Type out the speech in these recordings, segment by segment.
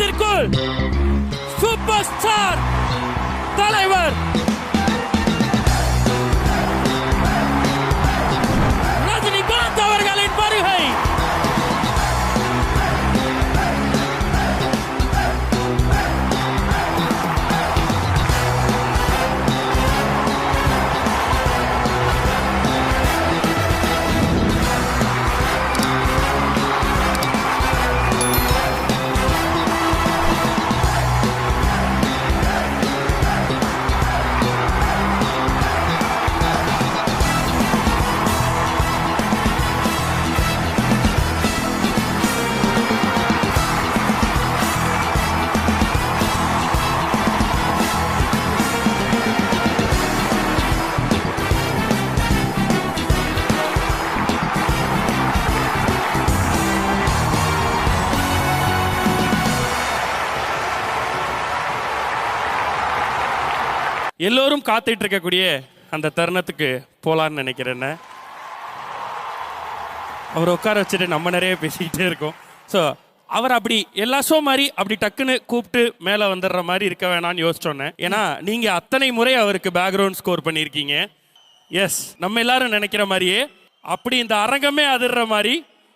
களத்திற்குள் super star தலைவர் ரஜினிகாந்த் அவர்களின் வருகை. எல்லோரும் காத்துட்டு இருக்கக்கூடிய அந்த தருணத்துக்கு போலான்னு நினைக்கிறேன். அவர் உட்கார வச்சுட்டு நம்ம நிறைய பேசிக்கிட்டே இருக்கோம். ஸோ அவர் அப்படி எல்லா ஷோ மாதிரி அப்படி டக்குன்னு கூப்பிட்டு மேலே வந்துடுற மாதிரி இருக்க வேணான்னு யோசிச்சோன்னே. ஏன்னா நீங்கள் அத்தனை முறை அவருக்கு பேக்ரவுண்ட் ஸ்கோர் பண்ணியிருக்கீங்க. எஸ், நம்ம எல்லாரும் நினைக்கிற மாதிரியே அப்படி இந்த அரங்கமே அதிர்ற மாதிரி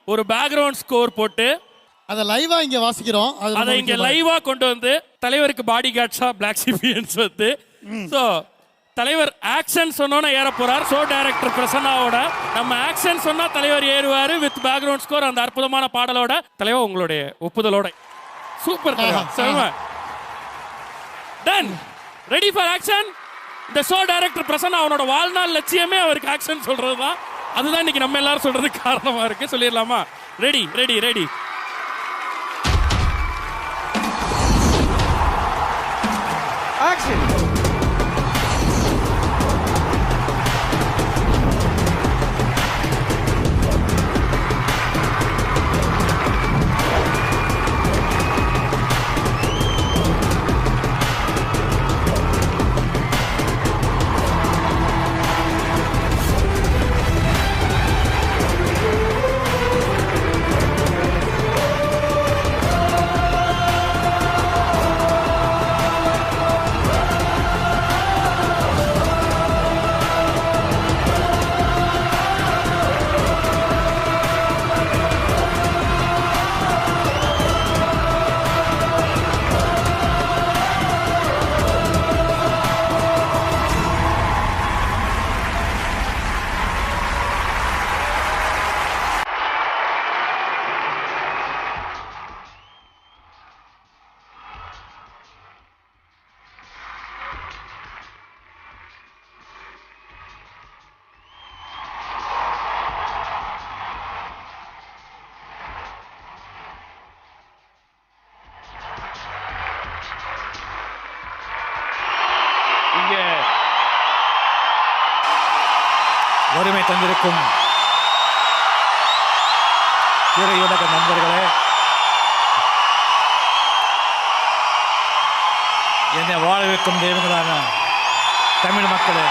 ஒரு பேக்ரவுண்ட் ஸ்கோர் போட்டு அதை லைவா இங்க வாசிக்கிறோம். அதை இங்க லைவா கொண்டு வந்து தலைவருக்கு பாடி கார்ட்ஸா பிளாக் சிபியன்ஸ் வந்து ஸோ தலைவர் ஆக்ஷன் சொன்னோன்னா ஏற போறார். ஷோ டைரக்டர் பிரசன்னாவோட நம்ம ஆக்ஷன் சொன்னா தலைவர் ஏறுவாரு வித் பேக்ரவுண்ட் ஸ்கோர். அந்த அற்புதமான பாடலோட தலைவர் உங்களுடைய ஒப்புதலோட super done ready for action. இந்த ஷோ டைரக்டர் பிரசன்னா அவனோட வாழ்நாள் லட்சியமே அவருக்கு ஆக்ஷன் சொல்றது தான். அதுதான் இன்னைக்கு நம்ம எல்லாரும் சொல்றதுக்கு காரணமா இருக்கு. சொல்லிடலாமா? Ready ready ready action. வறுமை தந்திருக்கும் திரையுலக நண்பர்களே, என்னை வாழ வைக்கும் தெய்வங்களான தமிழ் மக்களே,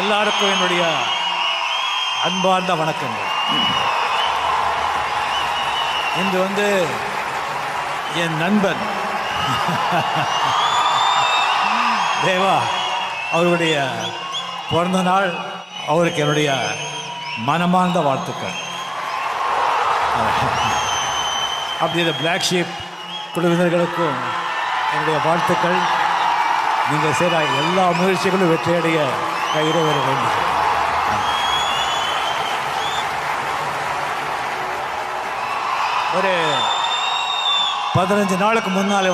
எல்லாருக்கும் என்னுடைய அன்பார்ந்த வணக்கங்கள். இன்று என் நண்பன் தேவா அவருடைய பிறந்த நாள். அவருக்கு என்னுடைய மனமார்ந்த வாழ்த்துக்கள். அப்படி இந்த பிளாக் ஷீப் குழுவினர்களுக்கும் என்னுடைய வாழ்த்துக்கள். நீங்கள் செய்கிற எல்லா முயற்சிகளும் வெற்றியடைய இறைவர வேண்டும். ஒரு 15 நாளுக்கு முன்னாலே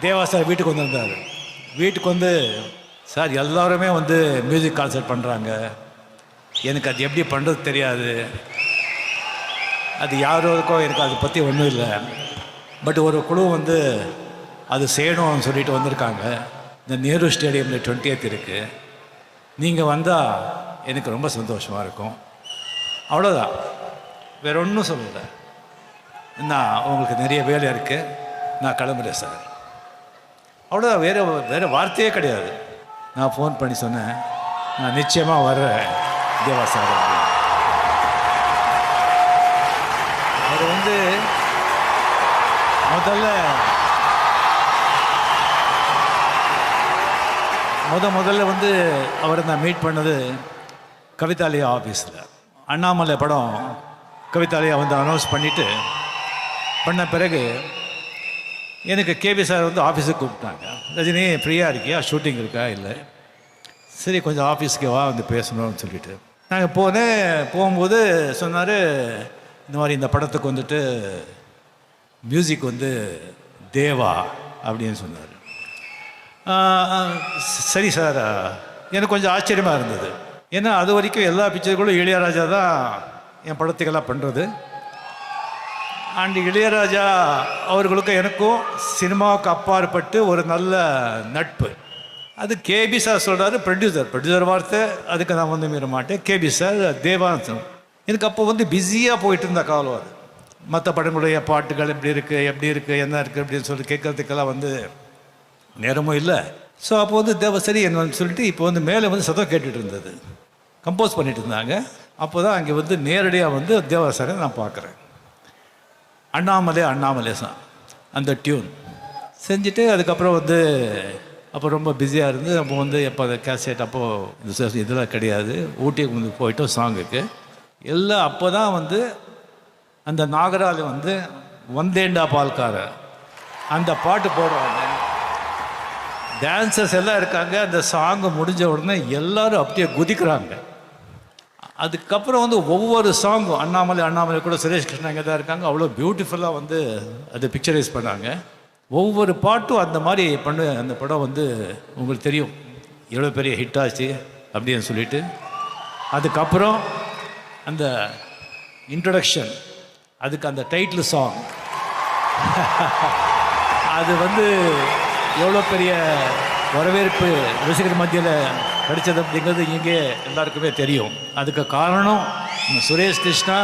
தேவா சார் வீட்டுக்கு வந்திருந்தார். வீட்டுக்கு சார் எல்லாருமே மியூசிக் கான்சர்ட் பண்ணுறாங்க, எனக்கு அது எப்படி பண்ணுறது தெரியாது, அது யாருக்கோ எனக்கு அதை பற்றி ஒன்றும் இல்லை, பட் ஒரு குழு அது செய்யணும்னு சொல்லிட்டு வந்திருக்காங்க. இந்த நேரு ஸ்டேடியமில் 20th இருக்குது, நீங்கள் வந்தால் எனக்கு ரொம்ப சந்தோஷமாக இருக்கும். அவ்வளோதான், வேற ஒன்றும் சொல்லலை. நான் உங்களுக்கு நிறைய வேலை இருக்குது, நான் கிளம்புறேன் சார். அவ்வளோதான், வேறு வார்த்தையே கிடையாது. நான் ஃபோன் பண்ணி சொன்னேன், நான் நிச்சயமாக வர்றேன் தேவா சார். அது வந்து முதல்ல வந்து அவரை நான் மீட் பண்ணது கவிதாலயா ஆஃபீஸில். அண்ணாமலை படம் கவிதாலயா வந்து அனௌன்ஸ் பண்ண பிறகு எனக்கு கேபி சார் வந்து ஆஃபீஸுக்கு கூப்பிட்டாங்க. ரஜினி ஃப்ரீயாக இருக்கியா, ஷூட்டிங் இருக்கா? இல்லை. சரி கொஞ்சம் ஆஃபீஸ்க்கு வா, வந்து பேசணும்னு சொல்லிட்டு நாங்கள் போகும்போது சொன்னார், இந்த மாதிரி இந்த படத்துக்கு வந்துட்டு மியூசிக் வந்து தேவா அப்படின்னு சொன்னார். சரி சார். எனக்கு கொஞ்சம் ஆச்சரியமாக இருந்தது. ஏன்னா அது வரைக்கும் எல்லா பிக்சர்களும் இளையராஜா தான் என் படத்துக்கெல்லாம் பண்ணுறது. அண்ட் இளையராஜா அவர்களுக்கும் எனக்கும் சினிமாவுக்கு அப்பாற்பட்டு ஒரு நல்ல நட்பு. அது கேபி சார் சொல்கிறாரு, ப்ரொடியூசர் வார்த்தை, அதுக்கு நான் வந்து மீற மாட்டேன். கேபி சார் தேவான்னு எனக்கு அப்போ வந்து பிஸியாக போயிட்டு இருந்த காலம். அது மற்ற படங்களுடைய பாட்டுகள் எப்படி இருக்குது என்ன இருக்குது அப்படின்னு சொல்லி கேட்கறதுக்கெல்லாம் வந்து நேரமும் இல்லை. ஸோ அப்போ வந்து தேவசரி என்னன்னு சொல்லிட்டு இப்போ வந்து மேலே வந்து சத்தம் கேட்டுட்டு இருந்தது, கம்போஸ் பண்ணிட்டு இருந்தாங்க. அப்போ தான் அங்கே வந்து நேரடியாக வந்து தேவசரை நான் பார்க்குறேன். அண்ணாமலை சார் அந்த டியூன் செஞ்சுட்டு அதுக்கப்புறம் வந்து அப்போ ரொம்ப பிஸியாக இருந்து அப்போ வந்து எப்போ அந்த கேசட் அப்போது இதெல்லாம் கிடையாது. ஊட்டிக்கு வந்து போயிட்டோம் சாங்குக்கு எல்லாம். அப்போ தான் வந்து அந்த நாகரால் வந்து வந்தேண்டா பால்கார அந்த பாட்டு போடுறாங்க. டான்சர்ஸ் எல்லாம் இருக்காங்க. அந்த சாங்கு முடிஞ்ச உடனே எல்லோரும் அப்படியே குதிக்கிறாங்க. அதுக்கப்புறம் வந்து ஒவ்வொரு சாங்கும் அண்ணாமலை கூட சுரேஷ் கிருஷ்ணா இங்கே தான் இருக்காங்க. அவ்வளோ பியூட்டிஃபுல்லாக வந்து அதை பிக்சரைஸ் பண்ணாங்க. ஒவ்வொரு பாட்டும் அந்த மாதிரி அந்த படம் வந்து உங்களுக்கு தெரியும் எவ்வளோ பெரிய ஹிட் ஆச்சு அப்படின்னு சொல்லிட்டு. அதுக்கப்புறம் அந்த இன்ட்ரடக்ஷன், அதுக்கு அந்த டைட்டில் சாங் அது வந்து எவ்வளோ பெரிய வரவேற்பு ரசிகர் மத்தியில் கிடைச்சது அப்படிங்கிறது இங்கே எல்லாருக்குமே தெரியும். அதுக்கு காரணம் சுரேஷ் கிருஷ்ணா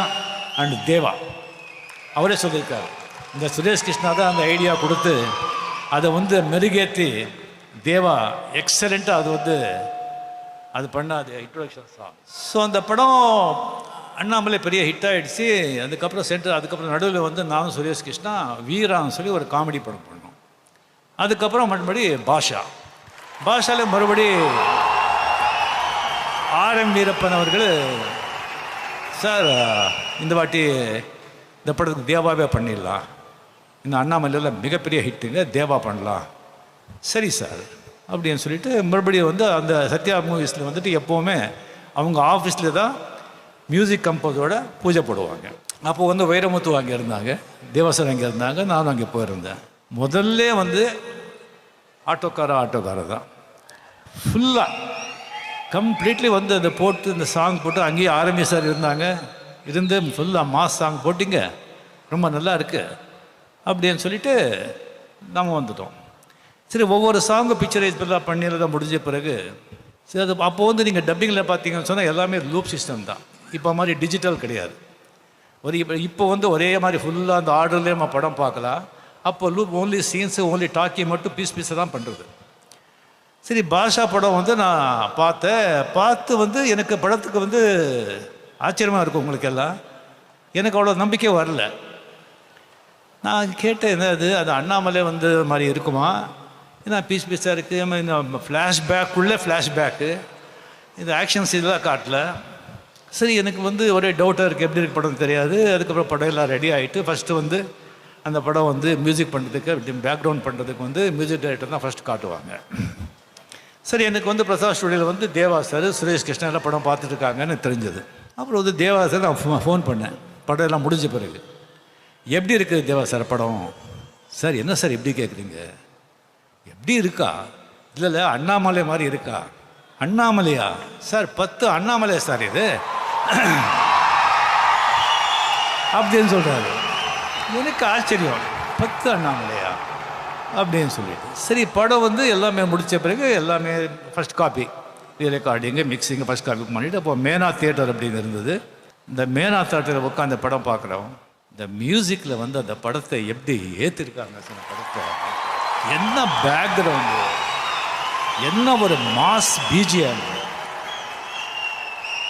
அண்ட் தேவா. அவரே சொல்லியிருக்கார், இந்த சுரேஷ் கிருஷ்ணா தான் அந்த ஐடியா கொடுத்து அதை வந்து மெருகேற்றி தேவா எக்ஸலண்ட்டாக அது வந்து அது பண்ணாது இன்ட்ரோடக்ஷன் சாங். ஸோ அந்த படம் அண்ணாமலை பெரிய ஹிட் ஆகிடுச்சு. அதுக்கப்புறம் நடுவில் வந்து நானும் சுரேஷ் கிருஷ்ணா வீரான்னு சொல்லி ஒரு காமெடி படம் பண்ணோம். அதுக்கப்புறம் மறுபடி பாஷாவில் மறுபடி ஆர்.எம். வீரப்பன் அவர்கள், சார் இந்த வாட்டி இந்த படத்துக்கு தேவாவே பண்ணிடலாம், இந்த அண்ணாமலையில் மிகப்பெரிய ஹிட்டுங்க, தேவா பண்ணலாம். சரி சார் அப்படின்னு சொல்லிட்டு மறுபடியும் வந்து அந்த சத்யா மூவிஸில் வந்துட்டு எப்போவுமே அவங்க ஆஃபீஸில் தான் மியூசிக் கம்போஸோட பூஜை போடுவாங்க. அப்போது வந்து வைரமுத்து அங்கே இருந்தாங்க, தேவாசர் அங்கே இருந்தாங்க, நானும் அங்கே போயிருந்தேன். முதல்ல வந்து ஆட்டோக்கார தான் ஃபுல்லாக கம்ப்ளீட்லி வந்து அதை போட்டு இந்த சாங் போட்டு அங்கேயே ஆர்எம்ஏ சார் இருந்து ஃபுல்லாக மாஸ் சாங் போட்டிங்க, ரொம்ப நல்லா இருக்குது அப்படின்னு சொல்லிட்டு நம்ம வந்துட்டோம். சரி ஒவ்வொரு சாங்கும் பிக்சரைஸ் பண்ணியெல்லாம் முடிஞ்ச பிறகு சரி அது அப்போ வந்து நீங்கள் டப்பிங்கில் பார்த்தீங்கன்னு சொன்னால் எல்லாமே லூப் சிஸ்டம் தான். இப்போ மாதிரி டிஜிட்டல் கிடையாது. இப்போ வந்து ஒரே மாதிரி ஃபுல்லாக அந்த ஆர்டர்லேயே நம்ம படம் பார்க்கலாம். அப்போ loop only scenes only talkie மட்டும் பீஸை தான் பண்ணுறது. சரி பாஷா படம் வந்து நான் பார்த்து வந்து எனக்கு படத்துக்கு வந்து ஆச்சரியமாக இருக்கும் உங்களுக்கெல்லாம். எனக்கு அவ்வளோ நம்பிக்கை வரல. நான் கேட்டேன், என்ன அது அண்ணாமலை வந்து மாதிரி இருக்குமா, ஏன்னா பீஸாக இருக்குது, இந்த ஃப்ளாஷ்பேக்கு இந்த ஆக்ஷன்ஸ் இதெல்லாம் காட்டல. சரி எனக்கு வந்து ஒரே டவுட்டாக இருக்குது, எப்படி இருக்கு படம் தெரியாது. அதுக்கப்புறம் படம் எல்லாம் ரெடி ஆகிட்டு ஃபஸ்ட்டு வந்து அந்த படம் வந்து மியூசிக் பண்ணுறதுக்கு பேக்ரவுண்ட் பண்ணுறதுக்கு வந்து மியூசிக் டைரக்டர் தான் ஃபஸ்ட் காட்டுவாங்க. சரி எனக்கு வந்து பிரசாத் ஸ்டுடியோவில் வந்து தேவா சார் சுரேஷ் கிருஷ்ணா எல்லாம் படம் பார்த்துட்ருக்காங்கன்னு தெரிஞ்சது. அப்புறம் வந்து தேவா சார் நான் ஃபோன் பண்ணேன் படம் எல்லாம் முடிஞ்ச பிறகு. எப்படி இருக்குது தேவா சார் படம்? சார் என்ன சார் எப்படி கேட்குறீங்க, எப்படி இருக்கா? இல்லை அண்ணாமலை மாதிரி இருக்கா? அண்ணாமலையா சார்? 10 அண்ணாமலையா சார் இது அப்படின்னு சொல்கிறாரு. எனக்கு ஆச்சரியம், 10 அண்ணாமலையா அப்படின்னு சொல்லிட்டு. சரி படம் வந்து எல்லாமே முடித்த பிறகு எல்லாமே first copy recording mixing first copy பண்ணிவிட்டு அப்போ மேனா தியேட்டர் அப்படின்னு இருந்தது. இந்த மேனா தியேட்டரில் உட்காந்து அந்த படம் பார்க்குறோம். இந்த மியூசிக்கில் வந்து அந்த படத்தை எப்படி ஏற்றிருக்காங்க சில படத்தை, என்ன பேக்ரவுண்டு, என்ன ஒரு மாஸ் பிஜிஎம்,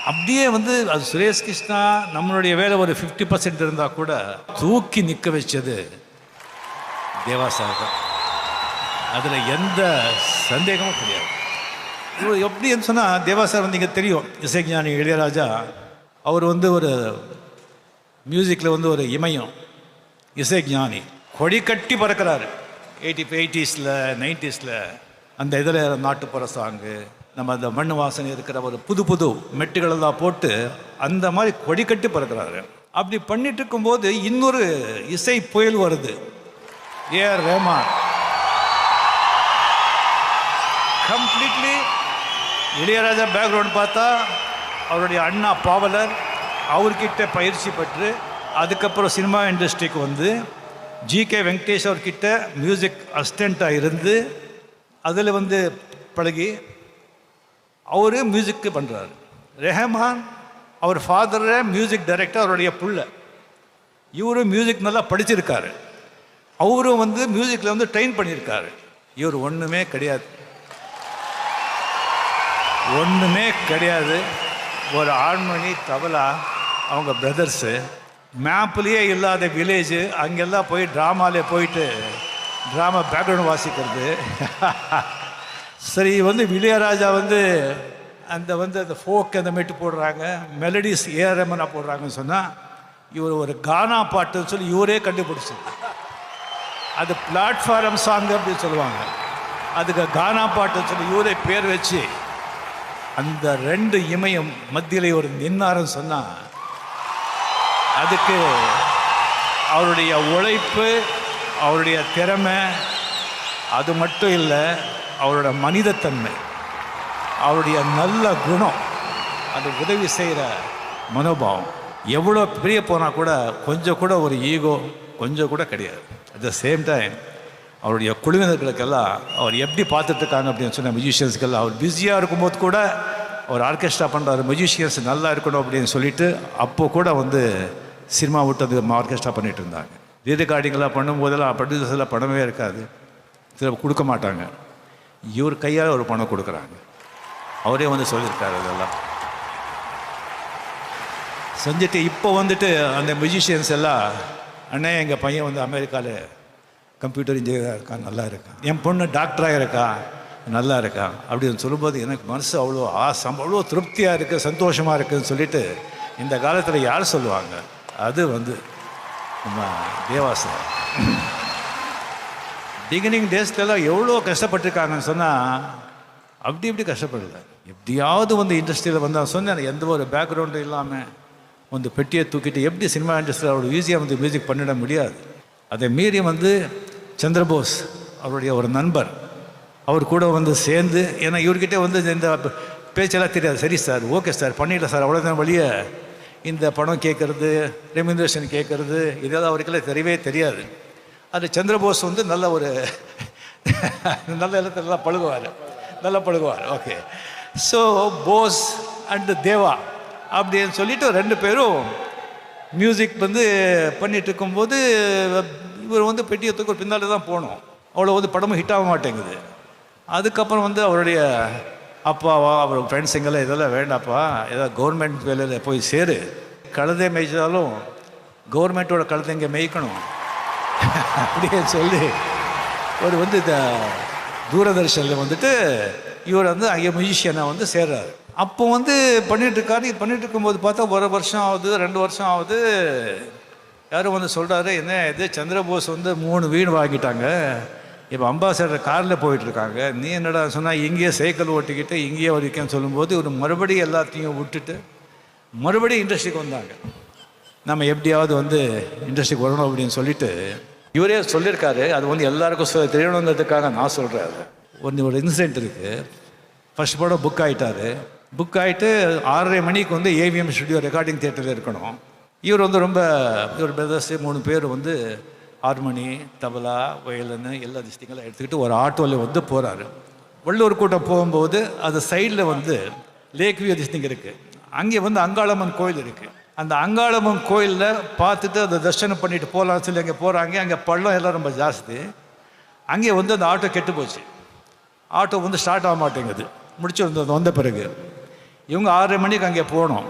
அப்படியே வந்து அது சுரேஷ் கிருஷ்ணா நம்மளுடைய வேலை ஒரு 50% இருந்தால் கூட தூக்கி நிற்க வச்சது தேவா சார் தான். அதில் எந்த சந்தேகமும் கிடையாது. இவர் எப்படின்னு சொன்னால் தேவா சார் வந்து இங்கே தெரியும், இசைஞானி இளையராஜா அவர் வந்து ஒரு மியூசிக்கில் வந்து ஒரு இமயம், இசைஞானி, கொடி கட்டி பறக்கிறாரு. 80s 90s அந்த இதில் நாட்டுப்புற சாங்கு, நம்ம அந்த மண் வாசனை இருக்கிற ஒரு புது புது மெட்டுகளெல்லாம் போட்டு அந்த மாதிரி கொடி கட்டி பறக்கிறாரு. அப்படி பண்ணிட்டு இருக்கும்போது இன்னொரு இசை புயல் வருது, ஏஆர் ரஹ்மான். கம்ப்ளீட்லி இளையராஜா பேக்ரவுண்ட் பார்த்தா அவருடைய அண்ணா பாவலர், அவர்கிட்ட பயிற்சி பெற்று அதுக்கப்புறம் சினிமா இண்டஸ்ட்ரிக்கு வந்து ஜிகே வெங்கடேஷ் அவர்கிட்ட மியூசிக் அசிஸ்டண்ட்டாக இருந்து அதில் வந்து பழகி அவர் மியூசிக்கு பண்ணுறாரு. ரெஹமான் அவர் ஃபாதரை மியூசிக் டைரக்டர், அவருடைய புள்ள. இவரும் மியூசிக் நல்லா படிச்சிருக்காரு, அவரும் வந்து மியூசிக்கில் வந்து ட்ரெயின் பண்ணியிருக்காரு. இவர் ஒன்றுமே கிடையாது, ஒன்றுமே கிடையாது. ஒரு ஹார்மோனி தபலா, அவங்க பிரதர்ஸு, மேப்லேயே இல்லாத வில்லேஜு, அங்கெல்லாம் போய் ட்ராமாலே போயிட்டு ட்ராமா பேக்ரவுண்ட் வாசிக்கிறது. சரி, வந்து இளையராஜா வந்து அந்த ஃபோக் அந்த மெட்டு போடுறாங்க, மெலடிஸ் ஏஆர் ரஹ்மானா போடுறாங்கன்னு சொன்னால் இவர் ஒரு கானா பாட்டுன்னு சொல்லி இவரே கண்டுபிடிச்சது. அது பிளாட்ஃபார்ம் சாங் அப்படின்னு சொல்லுவாங்க, அதுக்கு கானா பாட்டுன்னு சொல்லி இவரே பேர் வச்சு அந்த 2 இமயம் மத்தியில் ஒரு நின்னாருன்னு சொன்னால் அதுக்கு அவருடைய உழைப்பு, அவருடைய திறமை, அது மட்டும் இல்லை அவரோட மனிதத்தன்மை, அவருடைய நல்ல குணம், அது உதவி செய்கிற மனோபாவம். எவ்வளோ பெரிய போனால் கூட கொஞ்சம் கூட ஒரு ஈகோ கொஞ்சம் கூட கிடையாது. அட் த சேம் டைம் அவருடைய குழுவினர்களுக்கெல்லாம் அவர் எப்படி பார்த்துட்ருக்காங்க அப்படின்னு சொன்ன மியூசிஷியன்ஸ்க்கெல்லாம் அவர் பிஸியாக இருக்கும்போது கூட அவர் ஆர்கெஸ்ட்ரா பண்ணுறாரு, மியூசிஷியன்ஸ் நல்லா இருக்கணும் அப்படின்னு சொல்லிட்டு அப்போது கூட வந்து சினிமா விட்டு அது ஆர்கெஸ்ட்ரா பண்ணிகிட்டு இருந்தாங்க. ரீரெக்கார்டிங்கெல்லாம் பண்ணும்போதெல்லாம் ப்ரொடியூசர்ஸெல்லாம் பணமே இருக்காது, சில கொடுக்க மாட்டாங்க. இவர் கையால் ஒரு பணம் கொடுக்குறாங்க, அவரே வந்து சொல்லியிருக்காரு. அதெல்லாம் செஞ்சுட்டு இப்போ வந்துட்டு அந்த மியூசிஷியன்ஸ் எல்லாம், அண்ணே எங்கள் பையன் வந்து அமெரிக்காவில் கம்ப்யூட்டர் இன்ஜினியராக இருக்கான், நல்லா இருக்கான், என் பொண்ணு டாக்டராக இருக்கா, நல்லா இருக்கான் அப்படின்னு சொல்லும்போது எனக்கு மனசு அவ்வளோ அவ்வளோ திருப்தியாக இருக்குது, சந்தோஷமாக இருக்குதுன்னு சொல்லிட்டு இந்த காலத்தில் யார் சொல்லுவாங்க? அது வந்து நம்ம தேவா சார். பிகினிங் டேஸ்லலாம் எவ்வளோ கஷ்டப்பட்டுருக்காங்கன்னு சொன்னால் அப்படி இப்படி கஷ்டப்படல. எப்படியாவது வந்து இண்டஸ்ட்ரியில் வந்தால் சொன்னேன், எந்த ஒரு பேக்ரவுண்டும் இல்லாமல் வந்து பெட்டியை தூக்கிட்டு எப்படி சினிமா இண்டஸ்ட்ரியில் அவ்வளோ ஈஸியாக வந்து மியூசிக் பண்ணிட முடியாது. அதை மீறி வந்து சந்திரபோஸ் அவருடைய ஒரு நண்பர், அவர் கூட வந்து சேர்ந்து, ஏன்னா இவர்கிட்ட வந்து இந்த பேச்செல்லாம் தெரியாது. சரி சார், ஓகே சார், பண்ணிடல சார், அவ்வளோதான் வழியே. இந்த படம் கேட்குறது, ரெம்யூனரேஷன் கேட்குறது, இதெல்லாம் அவருக்கெல்லாம் தெரியவே தெரியாது. அது சந்திரபோஸ் வந்து நல்ல ஒரு நல்ல இடத்துல நல்லா பழகுவார். ஓகே, ஸோ போஸ் அண்டு தேவா அப்படின்னு சொல்லிட்டு 2 பேரும் மியூசிக் வந்து பண்ணிகிட்டு இருக்கும்போது இவர் வந்து பெட்டியை தூக்கி ஒரு பின்னால் தான் போகணும். அவ்வளோ வந்து படமும் ஹிட் ஆக மாட்டேங்குது. அதுக்கப்புறம் வந்து அவருடைய அப்பாவா அவர் ஃப்ரெண்ட்ஸுங்கெல்லாம் இதெல்லாம் வேண்டாப்பா, ஏதாவது கவர்மெண்ட் வேலையில் போய் சேரு, கழுதை மேய்ச்சாலும் கவர்மெண்ட்டோட கழுதை இங்கே மேய்க்கணும் அப்படின்னு சொல்லி ஒரு வந்து இந்த தூரதர்ஷனில் வந்துட்டு இவர் வந்து அங்கே மியூசிஷியனாக வந்து சேர்றாரு. அப்போ வந்து பண்ணிகிட்ருக்காரு. இது பண்ணிகிட்டு இருக்கும்போது பார்த்தா 1 வருஷம் ஆகுது, 2 வருஷம் ஆகுது. யாரும் வந்து சொல்கிறாரு, என்ன இது சந்திரபோஸ் வந்து 3 வீடு வாங்கிட்டாங்க, இப்போ அம்பாசடர் காரில் போயிட்டுருக்காங்க, நீ என்னடா சொன்னால் இங்கேயே சைக்கிள் ஓட்டிக்கிட்டு இங்கேயே வரைக்கும் சொல்லும்போது ஒரு மறுபடியும் எல்லாத்தையும் விட்டுட்டு மறுபடியும் இண்டஸ்ட்ரிக்கு வந்தாங்க. நம்ம எப்படியாவது வந்து இண்டஸ்ட்ரிக்கு வரணும் அப்படின்னு சொல்லிட்டு இவரே சொல்லியிருக்காரு. அது வந்து எல்லாருக்கும் தெரியணுங்கிறதுக்காக நான் சொல்கிறேன். ஒரு இன்சிடென்ட் இருக்குது. ஃபர்ஸ்ட் படம் புக் ஆகிட்டார். புக் ஆகிட்டு 6:30 மணிக்கு வந்து ஏவிஎம் ஸ்டுடியோ ரெக்கார்டிங் தியேட்டரில் இருக்கணும். இவர் வந்து ரொம்ப இவர் பிரதர்ஸு 3 பேர் வந்து ஹார்மோனி, தபலா, வயலன்னு எல்லா திஸ்டிங்கெல்லாம் எடுத்துக்கிட்டு ஒரு ஆட்டோவில் வந்து போகிறாரு. வள்ளூர் கூட்டம் போகும்போது அது சைடில் வந்து லேக் வியூ திஸ்டிங் இருக்குது. அங்கே வந்து அங்காளம்மன் கோயில் இருக்குது. அந்த அங்காளம்மன் கோயிலில் பார்த்துட்டு அதை தரிசனம் பண்ணிட்டு போகலான்னு சொல்லி அங்கே போகிறாங்க. அங்கே பள்ளம் எல்லாம் ரொம்ப ஜாஸ்தி. அங்கே வந்து அந்த ஆட்டோ கெட்டு போச்சு. ஆட்டோ வந்து ஸ்டார்ட் ஆக மாட்டேங்குது. முடிச்சு வந்த பிறகு இவங்க 6 மணிக்கு அங்கே போகணும்.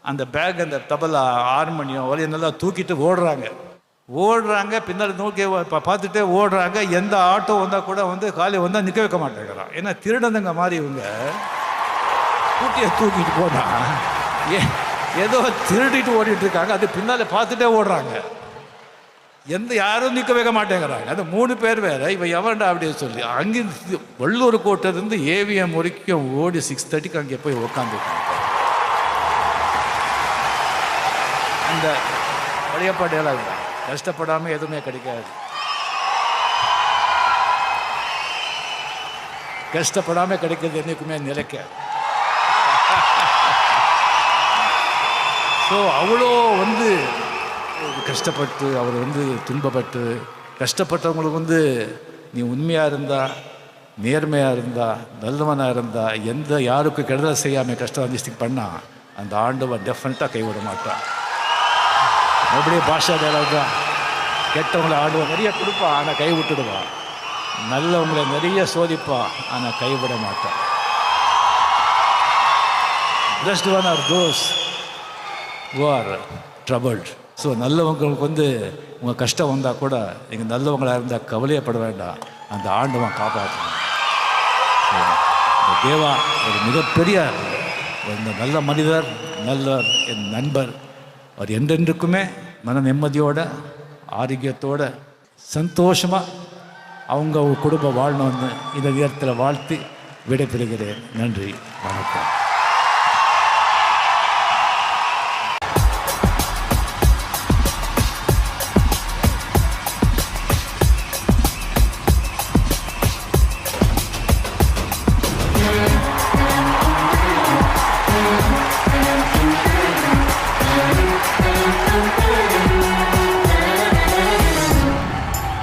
அந்த பேக், அந்த தபலா, ஹார்மோனியம் வரையும் நல்லா தூக்கிட்டு ஓடுறாங்க. பின்னாடி நோக்கி பார்த்துட்டே ஓடுறாங்க. எந்த ஆட்டோ வந்தால் கூட காலை வந்தால் நிற்க வைக்க மாட்டேங்கிறான். ஏன்னா திருடனுங்க மாதிரி இவங்க கூட்டியை தூக்கிட்டு போனா ஏதோ திருடிட்டு ஓடிட்டு இருக்காங்க. அது பின்னால் பார்த்துட்டே ஓடுறாங்க. யாரும் நிற்க வைக்க மாட்டேங்கிறாங்க. அது 3 பேர் வேற. இவன் எவன்டா அப்படின்னு சொல்லி அங்கிருந்து வள்ளூர் கோட்டையிலேருந்து ஏவிஎம் வரைக்கும் ஓடி 6:30க்கு அங்கே போய் உட்காந்துருக்காங்க. அந்த பழையப்பாட்டையெல்லாம் கஷ்டப்படாமல் எதுவுமே கிடைக்காது. கஷ்டப்படாமல் கிடைக்கிறது என்றைக்குமே நிலைக்காது. ஸோ அவ்வளோ கஷ்டப்பட்டு அவர் துன்பப்பட்டு கஷ்டப்பட்டவங்களுக்கு நீ உண்மையாக இருந்தா, நேர்மையாக இருந்தா, நல்லவனாக இருந்தா, யாருக்கும் கெடுதல் செய்யாமல் கஷ்டம் அனுஷ்டிக் பண்ணால் அந்த ஆண்டவன் டெஃபினட்டாக கைவிட மாட்டான். அப்படியே பாஷா டேலாக் தான். கெட்டவங்களை ஆடுவான், நிறைய கொடுப்பான், ஆனால் கை விட்டுடுவான். நல்லவங்களை நிறைய சோதிப்பான், ஆனால் கைவிட மாட்டான். Blessed one are those who are troubled. So நல்லவங்களுக்கு உங்கள் கஷ்டம் வந்தால் கூட நீங்கள் நல்லவங்களாக இருந்தால் கவலையப்பட வேண்டாம், அந்த ஆண்டவன் காப்பாற்றணும். தேவா ஒரு மிகப்பெரிய நல்ல மனிதர், நல்லவர், என் நண்பர். அவர் என்றென்றுக்குமே மன நிம்மதியோட, ஆரோக்கியத்தோட, சந்தோஷமாக அவங்க குடும்பம் வாழணும்னு இந்த நேரத்தில் வாழ்த்தி விடைபெறுகிறேன். நன்றி, வணக்கம்.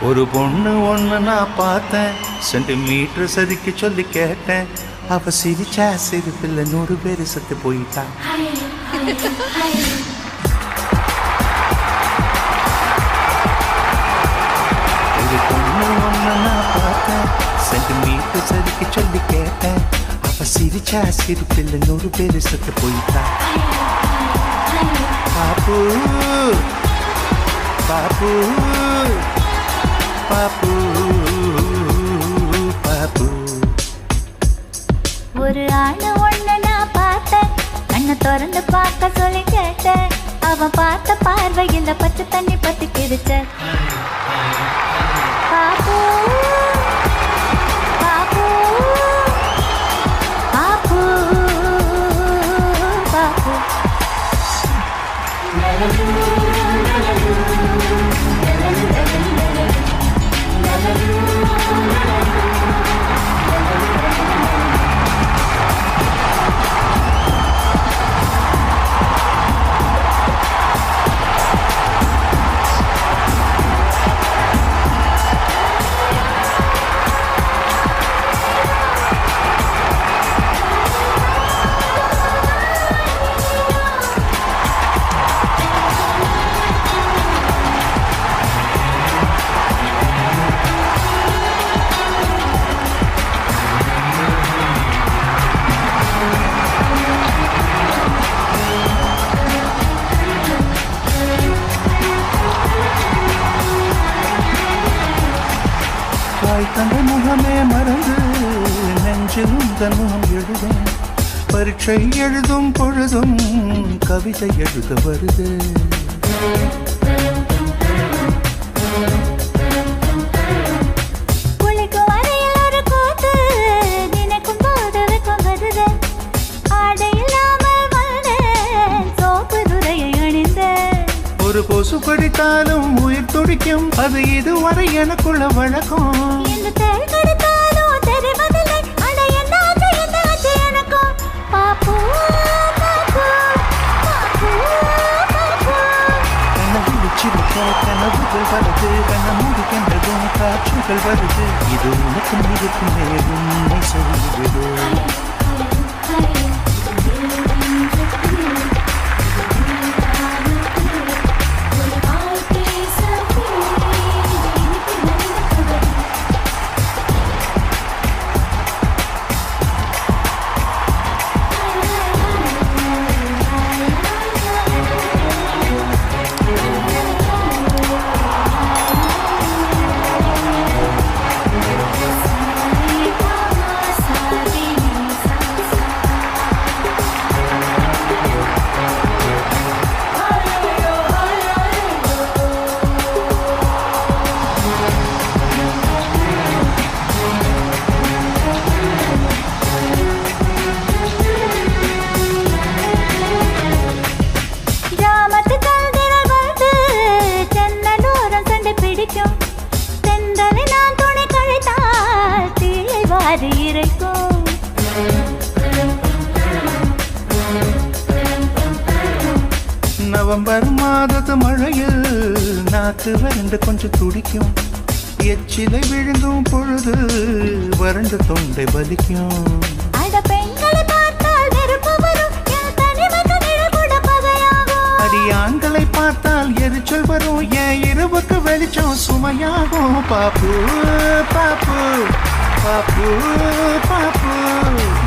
ஒரு பொண்ணு ஒன்று நான் பார்த்தேன், சென்டிமீட்டர் சதிக்க சொல்லி கேட்டேன். அவ சிரிச்சா சிரிப்பில் 100 பேர் செத்து போயிட்டான். ஒரு பொண்ணு ஒன்று நான் பார்த்தேன், சென்டிமீட்டர் சதிக்க சொல்லி கேட்டேன். அவ சிரிச்சா சிரிப்பில் 100 பேர் செத்து போயிட்டான். பாப்பு பாப்பு பாப்பு பாப்பு. ஒரு ஆணு ஒண்ணு நான் பார்த்தேன், கண்ணை திறந்து பார்க்க சொல்லி கேட்டேன். அவன் பார்த்த பார்வையில் பச்சை தண்ணி பத்தி கிடிச்ச. பாப்பு பாப்பு பாப்பு பாப்பு. தந்த முகமே மறந்து நெஞ்சில் உந்தன் முகம் எழுதும். பரீட்சை எழுதும் பொழுதும் கவிதை எழுத வருது. ஒரு கொசு கடித்தாலும் உயிர் துடிக்கும், அது இதுவரை எனக்குள்ள வழக்கம். கனவுகள் வருது, கண்ண மூடி கண்டதும் காட்சிகள் வருது. இது உனக்கும் இருக்கும் நேரும் உண்மை சொல்லிவிடு. அது இறைக்கும். நவம்பர் மாதத்து மழையில் நாக்கு வறண்டு கொஞ்சம் துடிக்கும். எச்சிலை விழுங்கும் பொழுது வறண்டு தொண்டை வலிக்கும். அட பெண்களை பார்த்தால் வெறுப்பு வரும், என் தனிமைக்கு நிழல் கூட பகையாகும். அடி ஆண்களை பார்த்தால் எரிச்சல் வரும், என் இரவுக்கு வெளிச்சம் சுமையாகும். பாப்பு பாப்பு பாப்பு பாப்பு.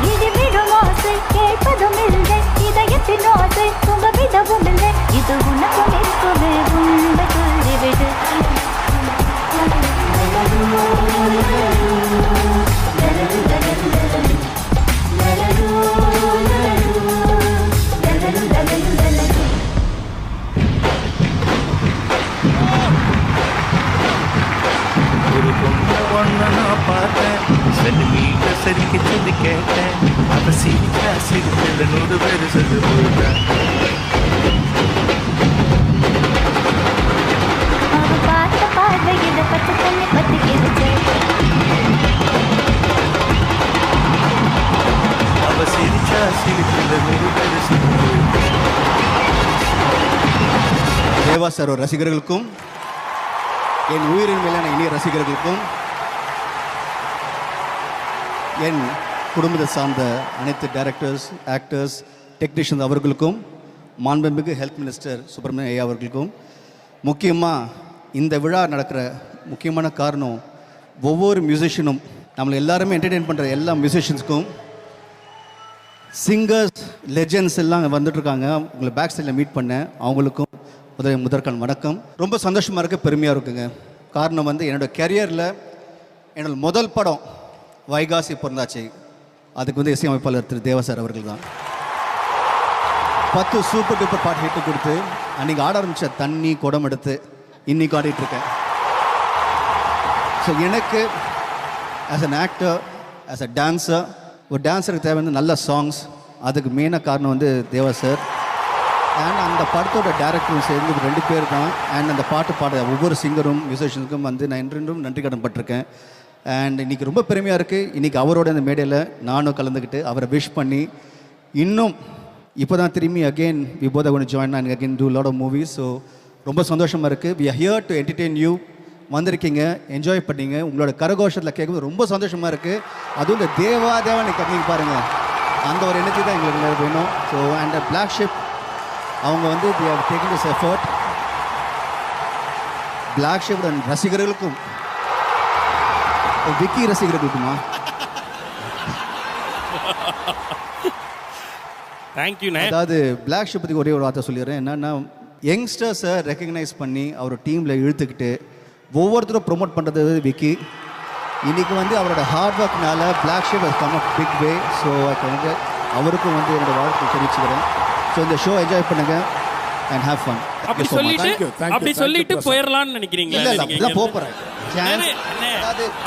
இடி விடும் ஓசை கேட்பதும் இல்லை, இதயத்தின் ஓசை தும்ப விடவும் இல்லை. இது உனக்கும் இருக்குமே உண்மை சொல்லிவிடு. ஒரு பொண்ணு ஒன்று நான் பார்த்தேன், சென்டிமீட்டர் சரிக்கு சொல்லி கேட்டேன். அவ சிரிச்சா சிரிப்பில் 100 பேர் சென்று போயிட்டேன். அவன் பார்த்த பார்வையில பச்சை தண்ணி பத்திக்கிடுச்சு. அவ சிரிச்சா சிரிப்பில் 100 பேர் சென்று போயிட்டேன். தேவா சார் ரசிகர்களுக்கும் என் உயிரின் மேலான இனிய ரசிகர்களுக்கும் என் குடும்பத்தை சார்ந்த அனைத்து டைரக்டர்ஸ், ஆக்டர்ஸ், டெக்னீஷியன்ஸ் அவர்களுக்கும், மாண்புமிகு ஹெல்த் மினிஸ்டர் சுப்பிரமணியம் ஐயா அவர்களுக்கும், முக்கியமாக இந்த விழா நடக்கிற முக்கியமான காரணம் ஒவ்வொரு மியூசிஷியனும் நம்மளை எல்லாருமே என்டர்டெயின் பண்ணுற எல்லா மியூசிஷியன்ஸுக்கும், சிங்கர்ஸ் லெஜெண்ட்ஸ் எல்லாம் வந்துட்டுருக்காங்க. உங்களை பேக் சைடில் மீட் பண்ணேன். அவங்களுக்கும் முதற்கண் வணக்கம். ரொம்ப சந்தோஷமாக இருக்குது, பெருமையாக இருக்குங்க. காரணம் வந்து என்னோடய கெரியரில் என்னோட முதல் படம் வைகாசி பிறந்தாச்சு. அதுக்கு வந்து இசையமைப்பாளர் திரு தேவா சார் அவர்கள் தான் 10 சூப்பர் டூப்பர் பாட்டு ஹிட்டு கொடுத்து அன்றைக்கி ஆட ஆரம்பித்த தண்ணி குடம் எடுத்து இன்னைக்கு ஆடிட்டுருக்கேன். ஸோ எனக்கு as an actor, as a dancer, ஒரு டான்ஸருக்கு தேவை வந்து நல்ல சாங்ஸ். அதுக்கு மெயினாக காரணம் வந்து தேவா சார். அண்ட் அந்த படத்தோட டேரக்டரும் சேர்ந்து 2 பேர் தான். அண்ட் அந்த பாட்டு பாட ஒவ்வொரு சிங்கரும் மியூசிஷியனுக்கும் வந்து நான் என்றென்றும் நன்றி கடன் பட்டிருக்கேன். அண்ட் இன்றைக்கி ரொம்ப பெருமையாக இருக்குது. இன்றைக்கி அவரோட இந்த மேடையில் நானும் கலந்துக்கிட்டு அவரை விஷ் பண்ணி இன்னும் இப்போ தான் திரும்பி again we both gone join and again do lot of movies. So ரொம்ப சந்தோஷமாக இருக்குது. We are here to entertain you. வந்திருக்கீங்க, என்ஜாய் பண்ணீங்க. உங்களோட கரகோஷத்தில் கேட்கும்போது ரொம்ப சந்தோஷமாக இருக்குது. அதுவும் இந்த தேவா நீ கட்டிங்க பாருங்கள், அந்த ஒரு எனர்ஜி தான் எங்களுக்கு வேணும். ஸோ அண்ட் பிளாக் ஷிப் அவங்க வந்து they have taken this effort. Black sheep ரசிகர்களுக்கும், விக்கி ரசிகர்களுக்குமா தேங்க்யூண்ணே. அதாவது பிளாக் ஷிப் பற்றி ஒரே ஒரு வார்த்தை சொல்லிடுறேன். என்னன்னா, யங்ஸ்டர்ஸை ரெக்கக்னைஸ் பண்ணி அவர் டீமில் இழுத்துக்கிட்டு ஒவ்வொருத்தரும் ப்ரொமோட் பண்ணுறது விக்கி. இன்றைக்கி வந்து அவரோட ஹார்ட் ஒர்க்னால black sheep has come a big way. So வந்து அவருக்கும் வந்து என்னோடய வாழ்க்கை தெரிவிச்சுக்கிறேன். ஸோ இந்த ஷோ என்ஜாய் பண்ணுங்க அண்ட் ஹேவ் ஃபன். அப்படி சொல்லிட்டு போயிடலாம்னு நினைக்கிறீங்களா? இல்லை இல்லை போகிறேன்.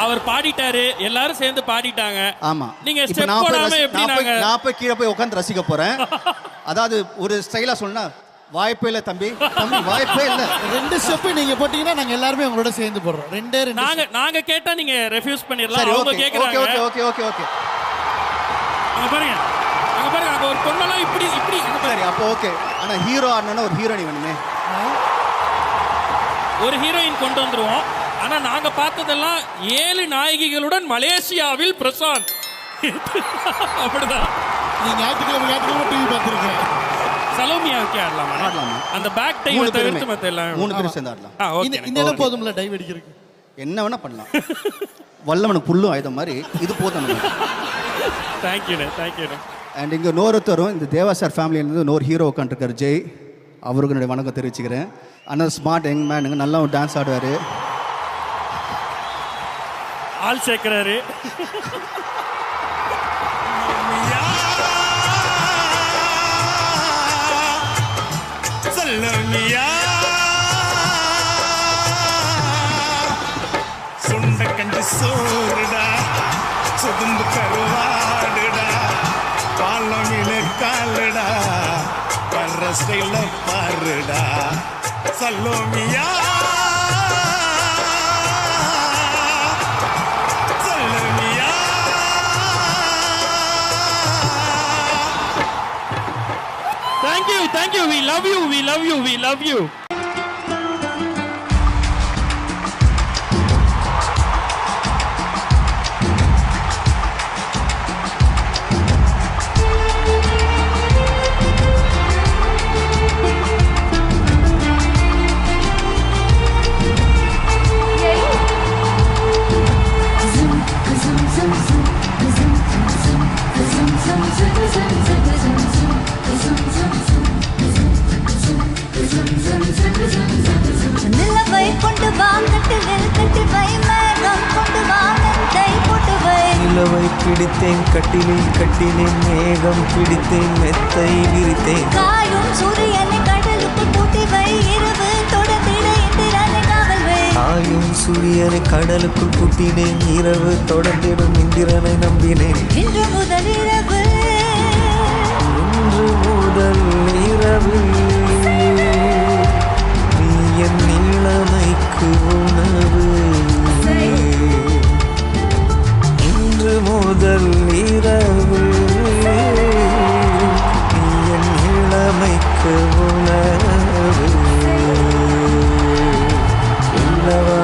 அவர் பாடிட்டாரு, எல்லாரும் சேர்ந்து பாடிட்டாங்க. ஆமா, நீங்க ஸ்டெப் போடாம எப்படி நான் போய் கீழே போய் உட்கார்ந்து ரசிக்க போறேன். அதாவது ஒரு ஸ்டைலா சொன்னா வாய்ப்பே இல்லை தம்பி, வாய்ப்பே இல்லை. 2 ஸ்டெப் நீங்க போட்டீங்கன்னா நாங்க எல்லாரும் உங்களோட சேர்ந்து போடுறோம். 2 நாங்க கேட்டா நீங்க ரெஃப்யூஸ் பண்ணிரலாம். அவங்க கேக்குறாங்க. Okay okay okay okay. அங்க பாருங்க, அங்க பாருங்க, அங்க ஒரு பொண்ணெல்லாம் இப்படி சரி, அப்போ ஓகே. ஆனா ஹீரோ ஆடணும்னா ஒரு ஹீரோயினி வேணுமே. ஒரு ஹீரோயின் கொண்டு வந்துருவோம். ஆனா நாங்க பார்த்ததெல்லாம் 7 நாயகிகளுடன் மலேசியாவில் பிரசாந்த். அப்படிதான். நீங்க ஞாயிற்றுக்கிழமை டிவி பார்த்துருக்கேன். சலோமியாவுக்கு ஆடலாமா? அந்த பேக் டை தவிர்த்து மத்த எல்லாம் 3 பேரும் சேர்ந்து ஆடலாம். இந்த இடம் போதும்ல டைவ் அடிக்கிறதுக்கு. என்ன வேணா பண்ணலாம். வல்லவனுக்கு புல்லும் ஆயுதம் மாதிரி இது போதும். தேங்க்யூ. அண்ட் இங்கே இன்னொருத்தரும் இந்த தேவா சார் ஃபேமிலியிலேருந்து இன்னொரு ஹீரோ உட்காந்துருக்காரு ஜெய். அவருக்கு என்னுடைய வணக்கம் தெரிவிச்சுக்கிறேன். ஆனால் ஸ்மார்ட் யங் மேனுங்க, நல்லா டான்ஸ் ஆடுவார், ஆள் சேர்க்கிறாரு. சுண்ட கஞ்சி சோறுடா, சுதும்பு கருவாடுடா, பாலமில காலுடா, வர்ற ஸ்டைல பாருடா, சல்லோமியா சல்லோமியா we love you, we love you, we love you. நிலவை கொண்டு வா கட்டிலில் கட்டி வை மேகம் கொண்டு வா மெத்தை போட்டு வை நிலவை பிடித்தேன் கட்டிலில் கட்டினேன் மேகம் பிடித்தேன் மெத்தை விரித்தேன் காயும் சூரியனை கடலுக்குள் பூட்டி வை இரவு தொடர்ந்திட இந்திரனை காவல் வை ஆயும் சூரியனை கடலுக்குள் பூட்டினேன் இரவு தொடர்ந்திடும் இந்திரனை நம்பினேன் இன்று முதல் இரவு நீ என் இளமைக்கு உணவு இன்று முதல் இரவு நீ என் இளமைக்கு உணவு இல்லவா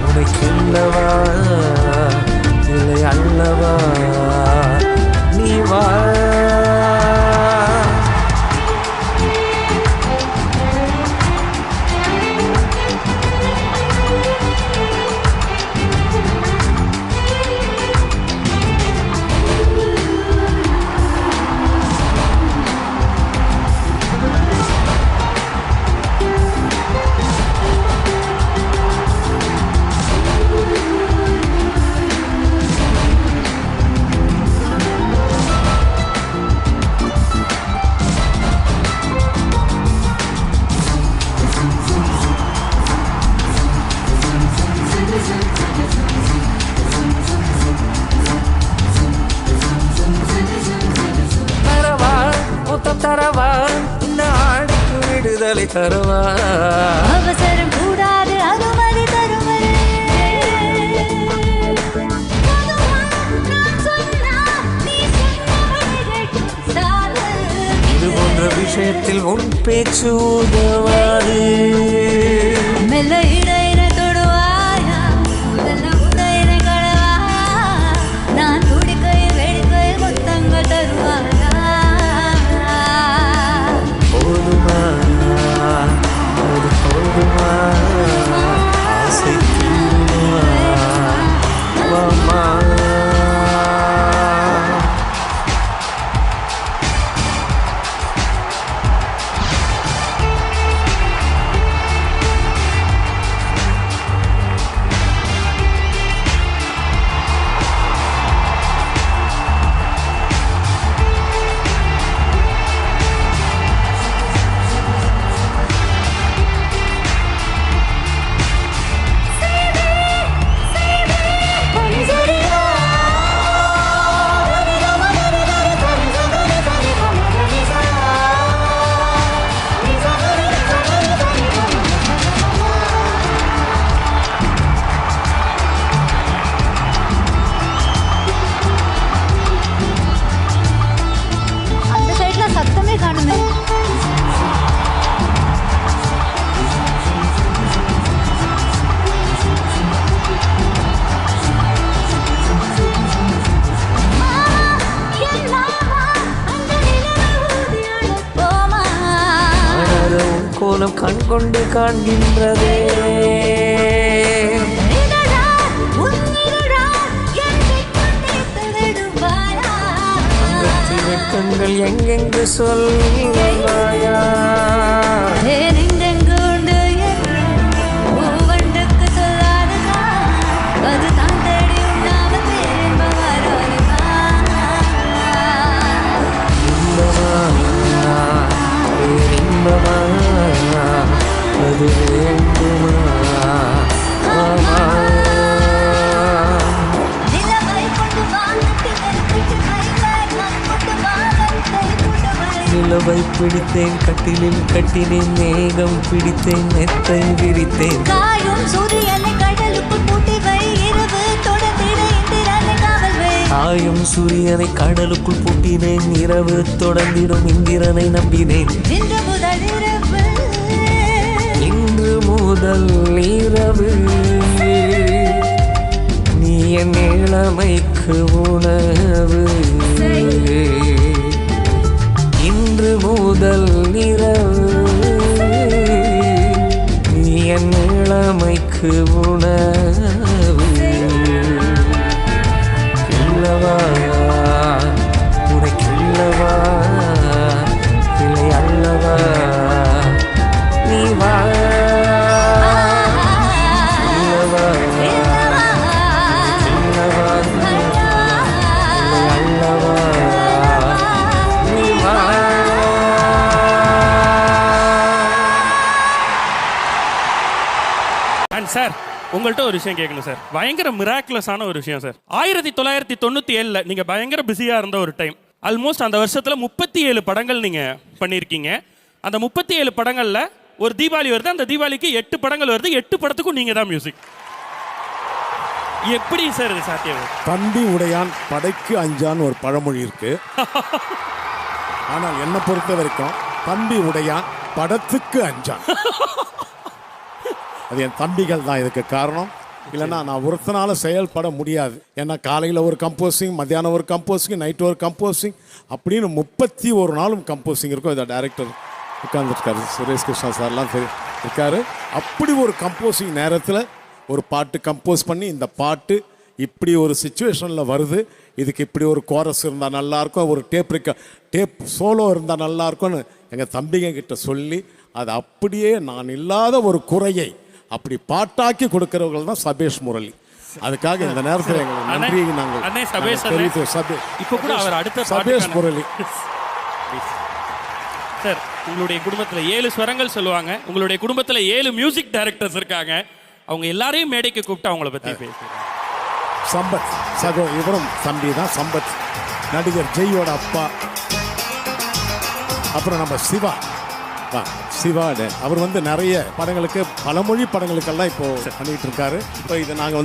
உனக்கில்லவா இல்லை அல்லவா நீ வா தரவா இந்த ஆடைக்கு விடுதலை தரவா அவசரம் கூடாது அனுமதி தருவரே இது போன்ற விஷயத்தில் உன் பேச்சு உதவாது மெல்ல இடையினை தொடுவாயா மெல்ல உடையினை கடவாயா நான் துடிக்கையில் வெடிக்கையில் முத்தங்கள் தருவாயா போதுமா அது போதுமா ஆசை தீருமா வாமா அந்த சைடுல சத்தமே காணுமே கோலம் கண் கொண்டு காண்கின்றதே வெட்கங்கள் எங்கெங்கு சொல்வாயா எங்கெங்கு உண்டு ஒவ்வொன்றுக்கு சொல்லாததா அது தான் தேடி உண்ணாம திரும்ப வராததா இன்பமா அது வேண்டுமா ஆமா நிலவை கொண்டு நிலவை பிடித்தேன் கட்டிலில் கட்டினேன் மேகம் பிடித்தேன் மெத்தை விரித்தேன் காயும் சூரியனை கடலுக்குள் பூட்டி வை இரவு தொடர்ந்திட இந்திரனை காவல் வை பாயும் சூரியனை கடலுக்குள் பூட்டினேன். இரவு தொடர்ந்திடும் இந்திரனை நம்பினேன். இன்று முதல் இரவு இன்று முதல் இரவு நீ என் இளமைக்கு உணவு. இன்று முதல் இரவு நீ என் இளமைக்கு உணவு. கிள்ளவா உனக்கில்லவா இல்லை அல்லவா நீ வா. கிள்ளவா கிள்ளவா இல்லை அல்லவா நீ வா. அண்ட் சார் உங்கள்கிட்ட ஒரு விஷயம் கேட்கணும் சார். பயங்கர மிராக்குலஸான ஒரு விஷயம் சார். 1997 நீங்க பயங்கர பிஸியா இருந்த ஒரு டைம். ஆல்மோஸ்ட் அந்த வருஷத்துல 37 படங்கள் நீங்க பண்ணியிருக்கீங்க. அந்த 37 படங்கள்ல ஒரு தீபாவளி வருது. அந்த தீபாவளிக்கு 8 படங்கள் வருது. 8 படத்துக்கும் நீங்க தான் மியூசிக். எப்படி சார் இது சாத்தியம்? தம்பி உடையான் படைக்கு அஞ்சான்னு ஒரு பழமொழி இருக்கு. ஆனால் என்னை பொறுத்த வரைக்கும் தம்பி உடையான் படத்துக்கு அஞ்சான். அது என் தம்பிகள் தான் இதுக்கு காரணம். இல்லைன்னா நான் ஒருத்தனால செயல்பட முடியாது. ஏன்னா காலையில் ஒரு கம்போசிங், மத்தியானம் ஒரு கம்போசிங், நைட்டு ஒரு கம்போசிங், அப்படின்னு 31 நாளும் கம்போசிங் இருக்கும். இதை டைரக்டர் உட்கார்ந்துருக்காரு, சுரேஷ் கிருஷ்ணா சார்லாம் இருக்காரு. அப்படி ஒரு கம்போசிங் நேரத்தில் ஒரு பாட்டு கம்போஸ் பண்ணி இந்த பாட்டு இப்படி ஒரு சுச்சுவேஷனில் வருது, இதுக்கு இப்படி ஒரு கோரஸ் இருந்தால் நல்லாயிருக்கும், ஒரு டேப் சோலோ இருந்தால் நல்லாயிருக்கும்னு எங்கள் தம்பிங்க கிட்ட சொல்லி அது அப்படியே நான் இல்லாத ஒரு குறையை அப்படி பாட்டாக்கி கொடுக்கிறவர்கள் தான் சபேஷ் முரளி. அதுக்காக இந்த நேரத்தில் எங்களுக்கு நன்றி நாங்கள் இப்போ கூட அவர் அடுத்த சபேஷ் முரளி சார். உங்களுடைய குடும்பத்தில் 7 ஸ்வரங்கள் சொல்லுவாங்க. உங்களுடைய குடும்பத்தில் 7 மியூசிக் டைரக்டர்ஸ் இருக்காங்க. அவங்க எல்லாரையும் மேடைக்கு கூப்பிட்டு அவங்கள பற்றி பேசுகிறாங்க. சம்பத் சகோ இவரும் தம்பி தான். சம்பத் நடிகர் ஜெயோட அப்பா. அப்புறம் நம்ம சிவா அவர் வந்து நிறைய படங்களுக்கு, பலமொழி படங்களுக்கெல்லாம் இப்போ பண்ணிட்டு இருக்காரு. இப்போ இதை நாங்கள்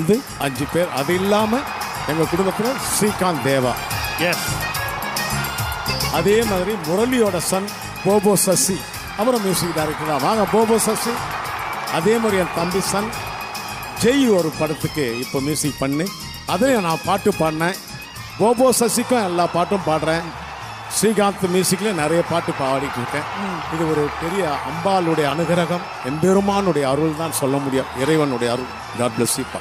5 பேர். அது இல்லாமல் எங்கள் குடும்பத்தில் ஸ்ரீகாந்த் தேவா. எஸ். அதே மாதிரி முரளியோட சன் போபோ சசி, அவரும் மியூசிக் டைரக்டர் தான். வாங்க போபோ சசி. அதே மாதிரி என் தம்பி சன் ஜெய் ஒரு படத்துக்கு இப்போ மியூசிக் பண்ணி அதையும் நான் பாட்டு பாடினேன். போபோ சசிக்கும் எல்லா பாட்டும் பாடுறேன். ஸ்ரீகாந்த் மியூசிக்கில் நிறைய பாட்டு பாடிட்டு இருக்கேன். இது ஒரு பெரிய அம்பாளுடைய அனுகிரகம், எம்பெருமானுடைய அருள் தான் சொல்ல முடியும். இறைவனுடைய அருள். காட் பிளஸ் யூ பா.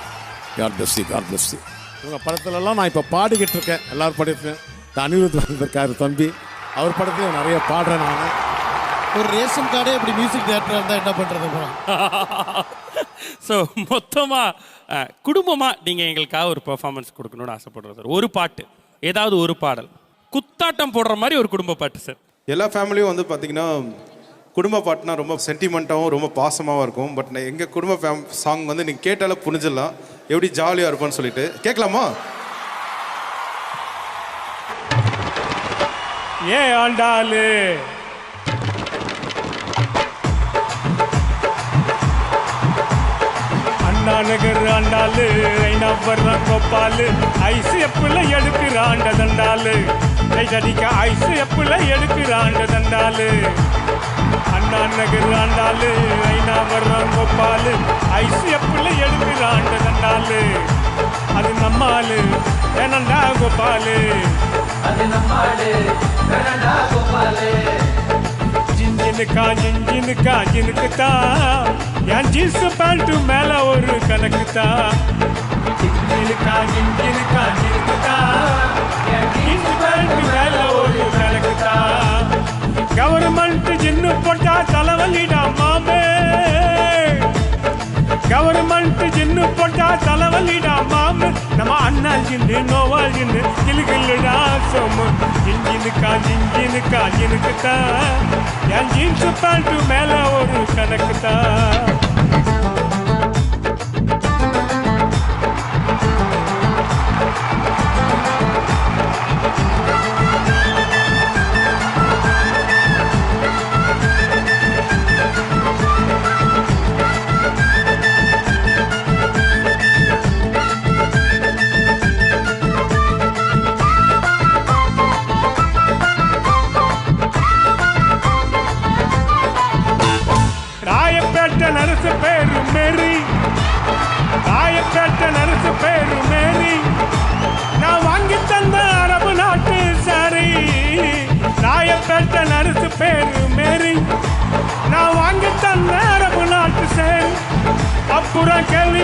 God bless you, God bless you. இவங்க படத்துலலாம் நான் இப்போ பாடிக்கிட்டு இருக்கேன். எல்லாரும் படத்துலையும் அனிருத் வந்திருக்காரு தம்பி, அவர் படத்துலையும் நிறைய பாடுறேன் நான். ஒரு ரேஷன் கார்டே இப்படி மியூசிக் டேரக்டராக இருந்தால் என்ன பண்ணுறது? ஸோ மொத்தமாக குடும்பமாக நீங்கள் எங்களுக்காக ஒரு பெர்ஃபார்மன்ஸ் கொடுக்கணும்னு ஆசைப்படுறோம் சார். ஒரு பாட்டு, ஏதாவது ஒரு பாடல், குத்தாட்டம் போடுற மாதிரி ஒரு குடும்ப பாட்டு சார். எல்லா ஃபேமிலியும் வந்து பார்த்தீங்கன்னா குடும்ப பாட்டுனா ரொம்ப சென்டிமெண்ட்டாகவும் ரொம்ப பாசமாகவும் இருக்கும். பட் எங்கள் குடும்ப சாங் வந்து நீங்கள் கேட்டாலே புரிஞ்சிடலாம் எப்படி ஜாலியாக இருப்போன்னு சொல்லிட்டு. கேட்கலாமா? ஏ ஆண்டாளு அண்ணா நகர் ஆண்டாளு ஐநா வர்றான் கோப்பாலு ஐசு எப்புல எடுக்கிறாண்ட தண்டாலு அடிக்க ஐசு எப்புல எடுக்கிறாண்ட தண்டாலு அண்ணா நகர் ஆண்டாளு ஐநா வர்றான் கோப்பாலு ஐசு எப்புல எடுக்கிறாண்ட தண்டாலு அது நம்மாலு வேணண்டா கோபாலு, அது நம்மாலு வேணண்டா கோபாலு. ஜின்னுக்கு தான் என் ஜீன்ஸ் பேண்ட் மேல ஒரு கணக்கு தான். ஜின்னுக்கு தான் என் ஜீன்ஸ் பேண்ட் மேல ஒரு கணக்கு தான். கவர்மெண்ட் ஜின்னு போட்டா தலைவலிடா மாமே, கவர்மெண்ட் ஜின்னு போட்டா தலைவலிடா மாமே. நம்ம அண்ணா ஜின்னு நோவா ஜின்னு கிளுகிளுடா சோமு. ஜின்னுக்கு தான் என் ஜீன்ஸ் பேண்ட் மேல ஒரு கணக்கு தான்.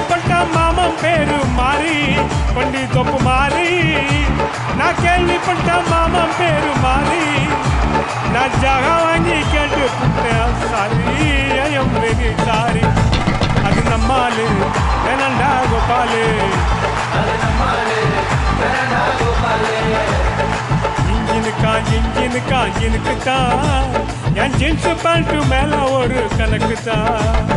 கேள்விப்பட்ட மாமன் பேரு மாறி பண்டி தொப்பு மாறி நான் கேள்விப்பட்ட மாமன் பேரு மாறி நான் ஜாக வாங்கி கேட்டு சாரி ஐயம் வெரி சாரி அது நம்மாலு வேணண்டா கோபாலு இன்ஜினுக்கு தான் என் ஜீன்ஸ் பேண்ட் மேல ஒரு கணக்கு தான்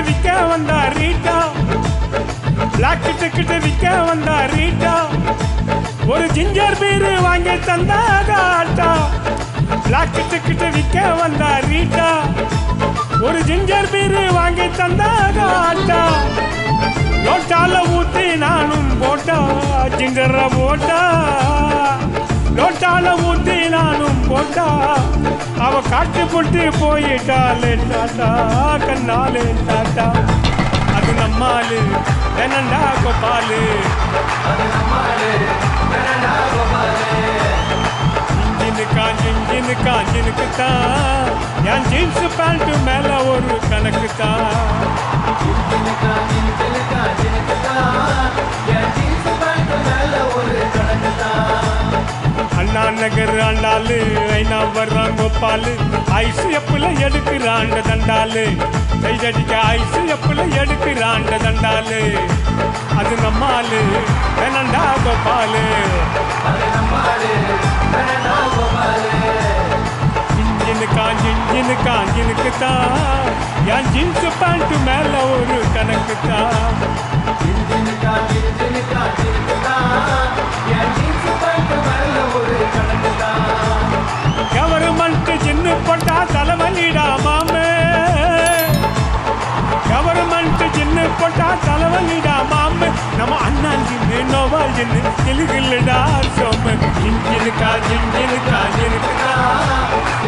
விற்க வந்தா ரீட்டா பிளாக் டிக்கெட் விற்க வந்தா ரீட்டா ஒரு ஜிஞ்சர் பீரு வாங்கி தந்தாகாட்டா பிளாக் டிக்கெட் விற்க வந்தா ரீட்டா ஒரு ஜிஞ்சர் பீரு வாங்கி தந்தாகாட்டா லோட்டால ஊத்தி நானும் போட்டா ஜிஞ்சர போட்டா லோட்டால ஊத்தி நானும் போட்டா அவ காட்டு போட்டு போயிட்டாலே டாட்டா கண்ணாலே டாட்டா அது நம்மாலு வேணண்டா கோபாலு இன்ஜினுக்கு தான் என் ஜீன்ஸ் பேண்ட் மேல ஒரு கணக்கு தான் அண்ணா நகர் ஆண்டாளு ஐநா வர்றான் கோபாலு ஐசு எப்புல எடுக்கிறாண்ட தண்டாலு கைதடிக்க ஐசு எப்புல எடுக்கிறாண்ட தண்டாலு அது நம்மாலு வேணண்டா கோபாலு இன்ஜினுக்கு தான் என் ஜீன்ஸ் பேண்ட் மேல ஒரு கணக்கு தான் கவர்மெண்ட் ஜின்னு போட்டா தலைவலிடா மாமே கவர்மெண்ட் ஜின்னு போட்டா தலைவலிடா மாமே நம்ம அண்ணா ஜின்னு நோவா ஜின்னு கிளுகிளுடா சோமே இன்ஜினுக்கா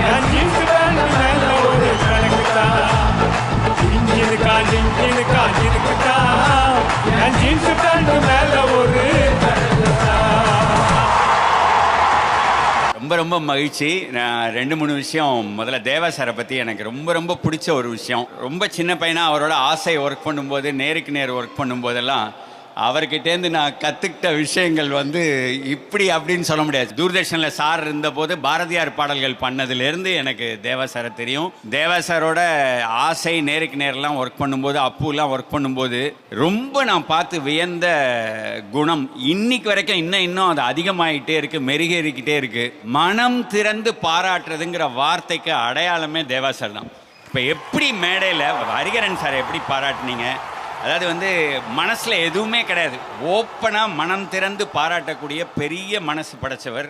என் ஜீன்ஸ் பேண்ட் மேல ஒரு கணக்கு தான் இன்ஜினுக்கா என் ஜீன்ஸ் பேண்ட் மேல ஒரு ரொம்ப ரொம்ப மகிழ்ச்சி. நான் 2-3 விஷயம். முதல்ல தேவா சாரை பற்றி எனக்கு ரொம்ப ரொம்ப பிடிச்ச ஒரு விஷயம். ரொம்ப சின்ன பையனாக அவரோட ஆசை ஒர்க் பண்ணும்போது நேருக்கு நேர் ஒர்க் பண்ணும்போதெல்லாம் அவர்கிட்டேருந்து நான் கற்றுக்கிட்ட விஷயங்கள் வந்து இப்படி அப்படின்னு சொல்ல முடியாது. தூர்தர்ஷனில் சார் இருந்தபோது பாரதியார் பாடல்கள் பண்ணதுலேருந்து எனக்கு தேவா சாரை தெரியும். தேவா சாரோட ஆசை நேருக்கு நேரெலாம் ஒர்க் பண்ணும்போது அப்புலாம் ஒர்க் பண்ணும்போது ரொம்ப நான் பார்த்து வியந்த குணம் இன்னைக்கு வரைக்கும் இன்னும் அது அதிகமாகிட்டே இருக்குது, மெருகேறிக்கிட்டே இருக்குது. மனம் திறந்து பாராட்டுறதுங்கிற வார்த்தைக்கு அடையாளமே தேவா சார் தான். இப்போ எப்படி மேடையில் ஹரிகரன் சார் எப்படி பாராட்டினீங்க, அதாவது வந்து மனசில் எதுவுமே கிடையாது, ஓப்பனாக மனம் திறந்து பாராட்டக்கூடிய பெரிய மனசு படைச்சவர்.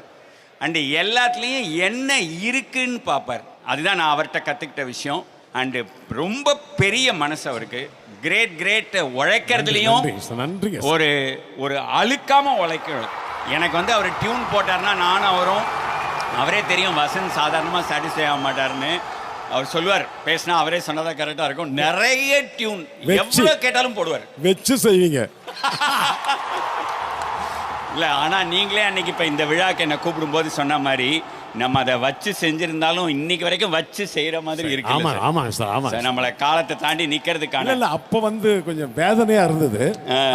அண்டு எல்லாத்துலேயும் என்ன இருக்குன்னு பார்ப்பார். அதுதான் நான் அவர்கிட்ட கற்றுக்கிட்ட விஷயம். அண்டு ரொம்ப பெரிய மனசு அவருக்கு. கிரேட் உழைக்கிறதுலையும் ஒரு ஒரு அழுக்காமல் உழைக்கணும். எனக்கு வந்து அவர் டியூன் போட்டார்னா நானும் அவரும், அவரே தெரியும் வசந்த் சாதாரணமாக சாட்டிஸ்ஃபை ஆக மாட்டார்னு. அவர் சொல்லுவார், பேசினா அவரே சொன்னதா கரெக்டாக இருக்கும். நிறைய டியூன் எவ்வளோ கேட்டாலும் போடுவார். வச்சு செய்வீங்க இல்லை, ஆனால் நீங்களே அன்னைக்கு இப்போ இந்த விழாக்கு என்னை கூப்பிடும்போது சொன்ன மாதிரி நம்ம அதை வச்சு செஞ்சிருந்தாலும் இன்னைக்கு வரைக்கும் வச்சு செய்யற மாதிரி இருக்கு. ஆமாம் சார், நம்மளை காலத்தை தாண்டி நிற்கிறதுக்கான இல்லை அப்போ வந்து கொஞ்சம் வேதனையாக இருந்தது.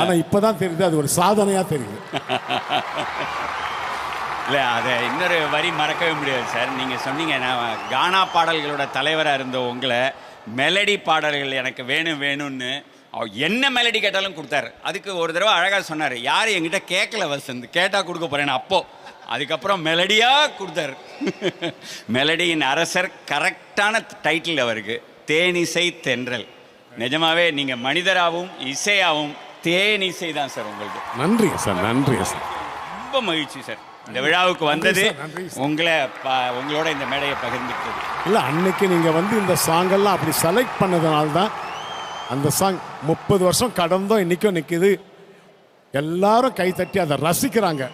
ஆனால் இப்போ தான் தெரியுது அது ஒரு சாதனையாக தெரியுது. இல்லை, அதை இன்னொரு வரி மறக்கவே முடியாது சார். நீங்கள் சொன்னீங்க, நான் கானா பாடல்களோட தலைவராக இருந்த உங்களை மெலடி பாடல்கள் எனக்கு வேணும்னு அவர் என்ன மெலடி கேட்டாலும் கொடுத்தாரு. அதுக்கு ஒரு தடவை அழகாக சொன்னார், யார் என்கிட்ட கேட்கல வசந்த், கேட்டால் கொடுக்க போகிறேன்னு. அப்போது அதுக்கப்புறம் மெலடியாக கொடுத்தாரு. மெலடியின் அரசர், கரெக்டான டைட்டில் அவருக்கு, தேனிசை தென்றல். நிஜமாவே நீங்கள் மனிதராகவும் இசையாகவும் தேனிசை தான் சார் உங்களுக்கு. நன்றி சார், நன்றி சார். ரொம்ப மகிழ்ச்சி சார் இந்த விழாவுக்கு வந்தது, உங்களோட இந்த மேடையை பகிர்ந்துக்கிட்டது. இல்லை, அன்னைக்கு நீங்கள் வந்து இந்த சாங்கெல்லாம் அப்படி செலக்ட் பண்ணதுனால தான் அந்த சாங் 30 வருஷம் கடந்தும் இன்னைக்கும் நிற்குது. எல்லாரும் கை தட்டி அதை ரசிக்கிறாங்க.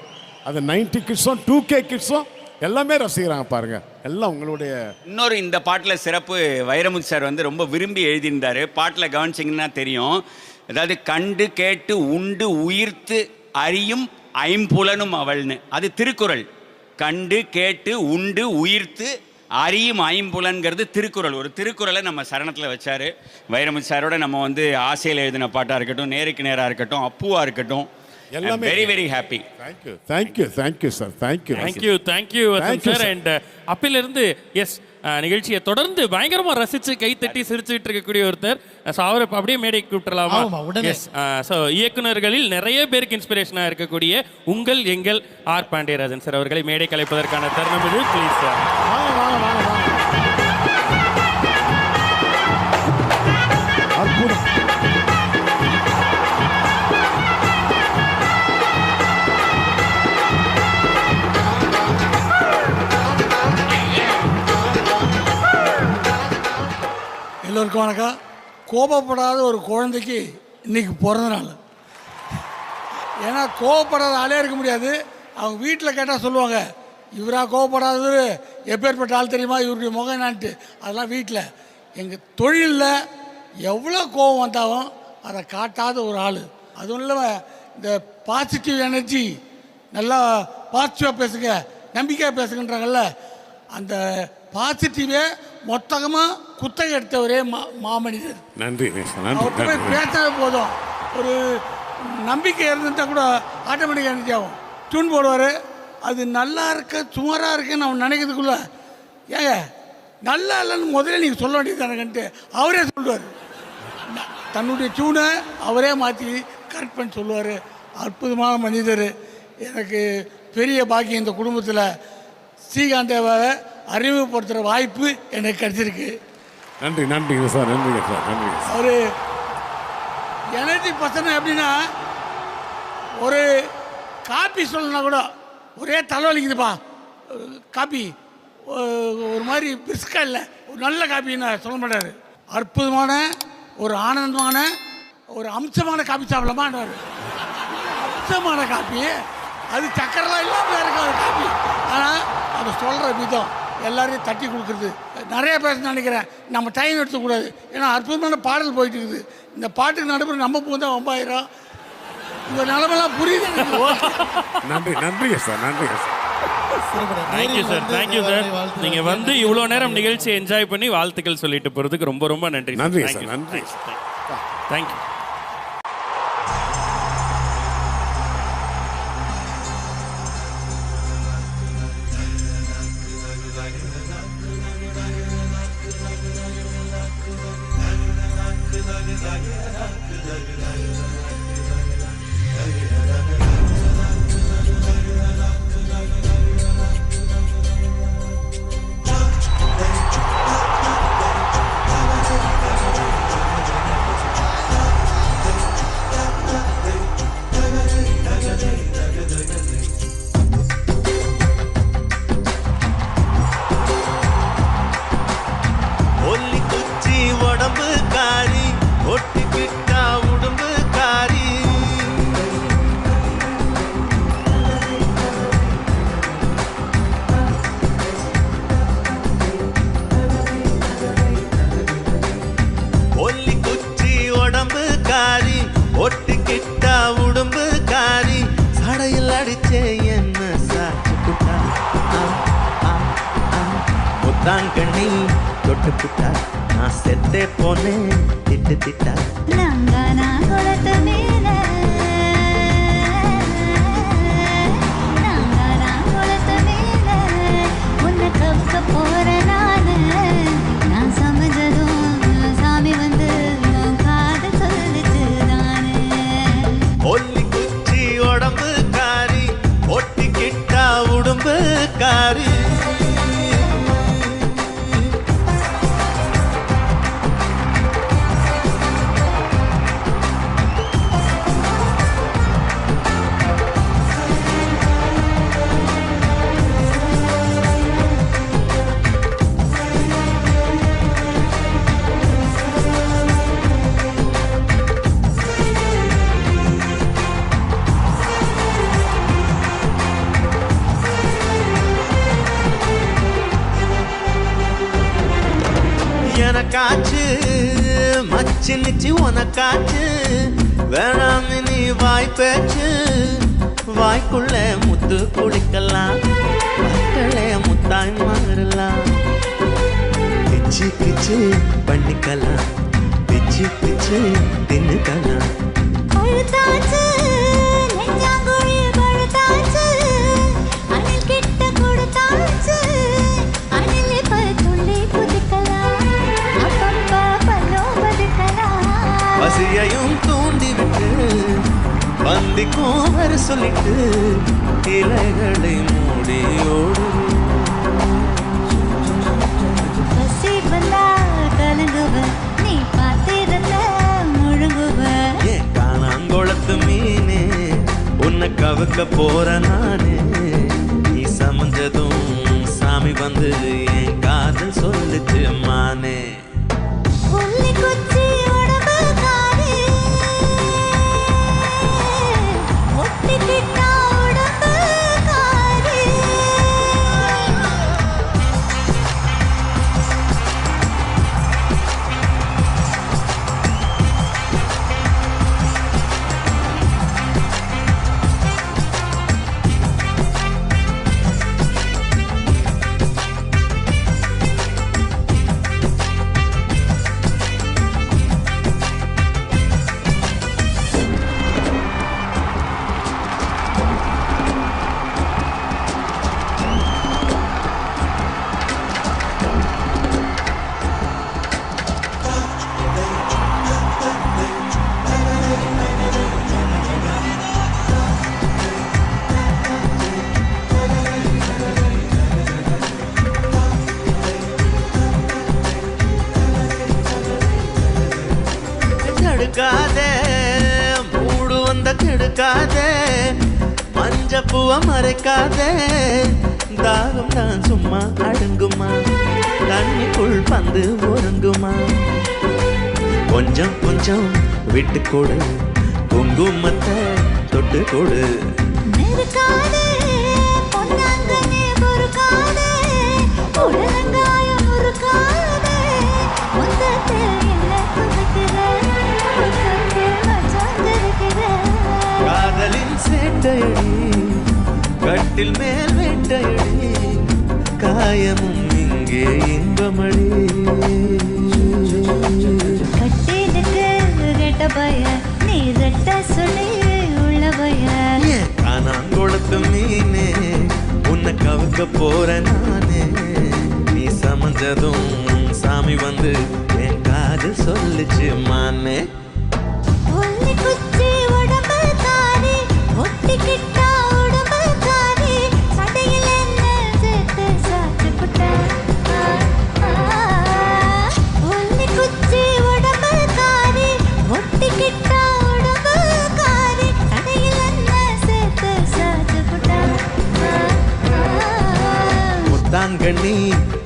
அது 90 கிட்ஸும் 2K கிட்ஸும் எல்லாமே ரசிக்கிறாங்க பாருங்க. எல்லாம் உங்களுடைய இன்னொரு இந்த பாட்டில் சிறப்பு வைரமுத்து சார் வந்து ரொம்ப விரும்பி எழுதியிருந்தாரு. பாட்டில் கவனிச்சிங்கன்னா தெரியும். அதாவது கண்டு கேட்டு உண்டு உயிர்த்து அறியும் ஐம்புலனும் அவள்னு, அது திருக்குறள். கண்டு கேட்டு உண்டு உயிர்த்து அறியும் ஐம்புலன்கிறது திருக்குறள். ஒரு திருக்குறளை நம்ம சரணத்தில் வச்சார் வைரமுத்து சாரோட. நம்ம வந்து ஆசையில் எழுதின பாட்டாக இருக்கட்டும், நேருக்கு நேராக இருக்கட்டும், அப்புவாக இருக்கட்டும், எல்லாமே very very happy. Thank you sir. Thank you sir. And அப்பிலிருந்து எஸ் நிகழ்ச்சியை தொடர்ந்து பயங்கரமா ரசிச்சு கைத்தட்டி சிரிச்சுட்டு இருக்கக்கூடிய ஒருத்தர். அவரை அப்படியே மேடைக்கு கூப்பிடலாமா? இயக்குநர்களில் நிறைய பேருக்கு இன்ஸ்பிரேஷனா இருக்கக்கூடிய உங்கள் எங்கள் ஆர் பாண்டியராஜன் சார் அவர்களை மேடை கலைப்பதற்கான தருணம் இது. Please sir. எல்லோருக்கும் வணக்கம். கோபப்படாத ஒரு குழந்தைக்கு இன்னைக்கு பிறந்த நாள். ஏன்னா கோபப்படாத ஆளே இருக்க முடியாது. அவங்க வீட்டில் கேட்டால் சொல்லுவாங்க, இவராக கோபப்படாதது எப்பேற்பட்ட ஆள் தெரியுமா, இவருடைய முகம் என்னான்ட்டு. அதெல்லாம் வீட்டில். எங்கள் தொழிலில் எவ்வளோ கோபம் வந்தாலும் அதை காட்டாத ஒரு ஆள். அதுவும் இல்லாமல் இந்த பாசிட்டிவ் எனர்ஜி, நல்லா பாசிட்டிவாக பேசுங்க, நம்பிக்கையாக பேசுங்கன்றாங்கல்ல, அந்த பாசிட்டிவே மொத்தமாக குத்தகை எடுத்தவரே மாமனிதர். நன்றி. அவர்கிட்ட போய் பேசாத போதும், ஒரு நம்பிக்கை இருந்துட்டா கூட ஆட்டோமேட்டிக்காக எனர்ஜி ஆகும். டியூன் போடுவார், அது நல்லா இருக்க சுமாராக இருக்குன்னு அவன் நினைக்கிறதுக்குள்ள, ஏங்க நல்லா இல்லைன்னு முதல்ல நீங்கள் சொல்ல வேண்டியது எனக்குன்ட்டு அவரே சொல்லுவார். தன்னுடைய டியூனை அவரே மாற்றி கரெக்ட் பண்ணி சொல்லுவார். அற்புதமான மனிதர். எனக்கு பெரிய பாக்கியம் இந்த குடும்பத்தில் ஸ்ரீகாந்தேவை அறிமுகப்படுத்துகிற வாய்ப்பு எனக்கு கிடைச்சிருக்கு. நன்றி சார். ஒரு எனர்ஜி பர்சன் எப்படின்னா, ஒரு காப்பி சொல்லணும்னா கூட ஒரே தலைவலிக்குதுப்பா, காப்பி ஒரு மாதிரி பிரிஸ்கா இல்லை, ஒரு நல்ல காப்பின்னு சொல்ல மாட்டார். அற்புதமான ஒரு ஆனந்தமான ஒரு அம்சமான காப்பி சாப்பிடலாமான்றார். அம்சமான காப்பி, அது சக்கரெல்லாம் இல்லாமல் இருக்காது காப்பி. ஆனால் அதை சொல்கிற விதம், எல்லாரையும் தட்டி கொடுக்குறது. நிறைய பேச நினைக்கிறேன், நம்ம டைம் எடுத்துக்கூடாது. ஏன்னா அற்புதமான பாடல் போயிட்டு இருக்குது. இந்த பாட்டுக்கு நடுப்புற நம்ம பூந்தா 9,000 இந்த நிலமெல்லாம் புரியுது. நன்றி சார். Thank you sir. நீங்க வந்து இவ்வளோ நேரம் நிகழ்ச்சியை என்ஜாய் பண்ணி வாழ்த்துக்கள் சொல்லிட்டு போறதுக்கு ரொம்ப ரொம்ப நன்றி. தேங்க்யூ. கண்ணி தொட்டு புட்டா நான் செத்தே போனேன் திட்டு திட்டா லங்கானா குளத்து மேல லங்கானா குளத்து மேல உன்னை கவுக்க போற நானு நான் சமைச்சதும் சாமி வந்து காது சொல்லிச்சு தானே ஒல்லி குச்சி உடம்பு காரி ஒட்டிக்கிட்டா உடம்பு காரி எனக்காச்சு மச்சு நிச்சு உனக்காச்சு வேணாம் நீ வாய் பேச்சு வாய்க்குள்ள முத்து குளிக்கலாம் மக்களே முத்தாய் மாறலாம் பிச்சு பிச்சு பண்ணிக்கலாம் பிச்சு பிச்சு தின்னுக்கலாம் அழுத்தாச்சு நெஞ்சாங்குழி பழுத்தாச்சு அணில் கிட்ட கொடுத்தாச்சு அணில் இப்ப துள்ளி குதிக்கலாம் அப்பப்ப பல்லோ பதுக்கலாம் பசியையும் தூண்டிவிட்டு பந்திக்கும் வர சொல்லிட்டு இலைகளை மூடி ஓடு பசி வந்தா கலங்குவ நீ பாத்திரத்த முழுங்குவ ஏன் காணாங்குளத்து மீனே உன்னை கவுக்க போற நானே நீ சமைஞ்சதும் சாமி வந்து என் காதல் சொல்லுச்சு மானே புள்ளி குச்சி உடம்பு காரி ஒட்டிக்கிட்டா உடம்பு காரி தடுக்காதே மூடு வந்த கெடுக்காதே மஞ்ச பூவ மறைக்காதே தாகம் தான் சும்மா அடங்குமா தண்ணிக்குள் பந்து ஒருங்குமா கொஞ்சம் கொஞ்சம் விட்டு கொடு குங்குமத்தை தொட்டு கொடு நெருக்காதே பொன்னாங்கனே பொறுக்காதே உடலங்காயம் முறுக்காதே மொத்தத்தில் என்ன குதிக்கிற மொத்தத்தில் மச்சாந்திருக்கிற காதலின் சேட்டையடி கட்டில் மேல் வேட்டையடி காயமும் இங்கே இன்பமடி கட்டினுக்கு ரெட்ட பய நீ ரெட்ட சொல்லி உள்ள பய காணாங்குளத்து மீனே உன்னை கவுக்க போற நானே நீ சமைஞ்சதும் சாமி வந்து என் காதல் சொல்லுச்சு மானே புள்ளி குச்சி உடம்பு காரி ஒட்டிக்கிட்டா உடம்பு காரி சட்டையில் என்ன சேர்த்து சாச்சு புட்ட புள்ளி குச்சி உடம்பு காரி ஒட்டிக்கிட்டா உடம்பு காரி சட்டையில் என்ன சேர்த்து சாச்சு புட்ட முத்தாங்கண்ணி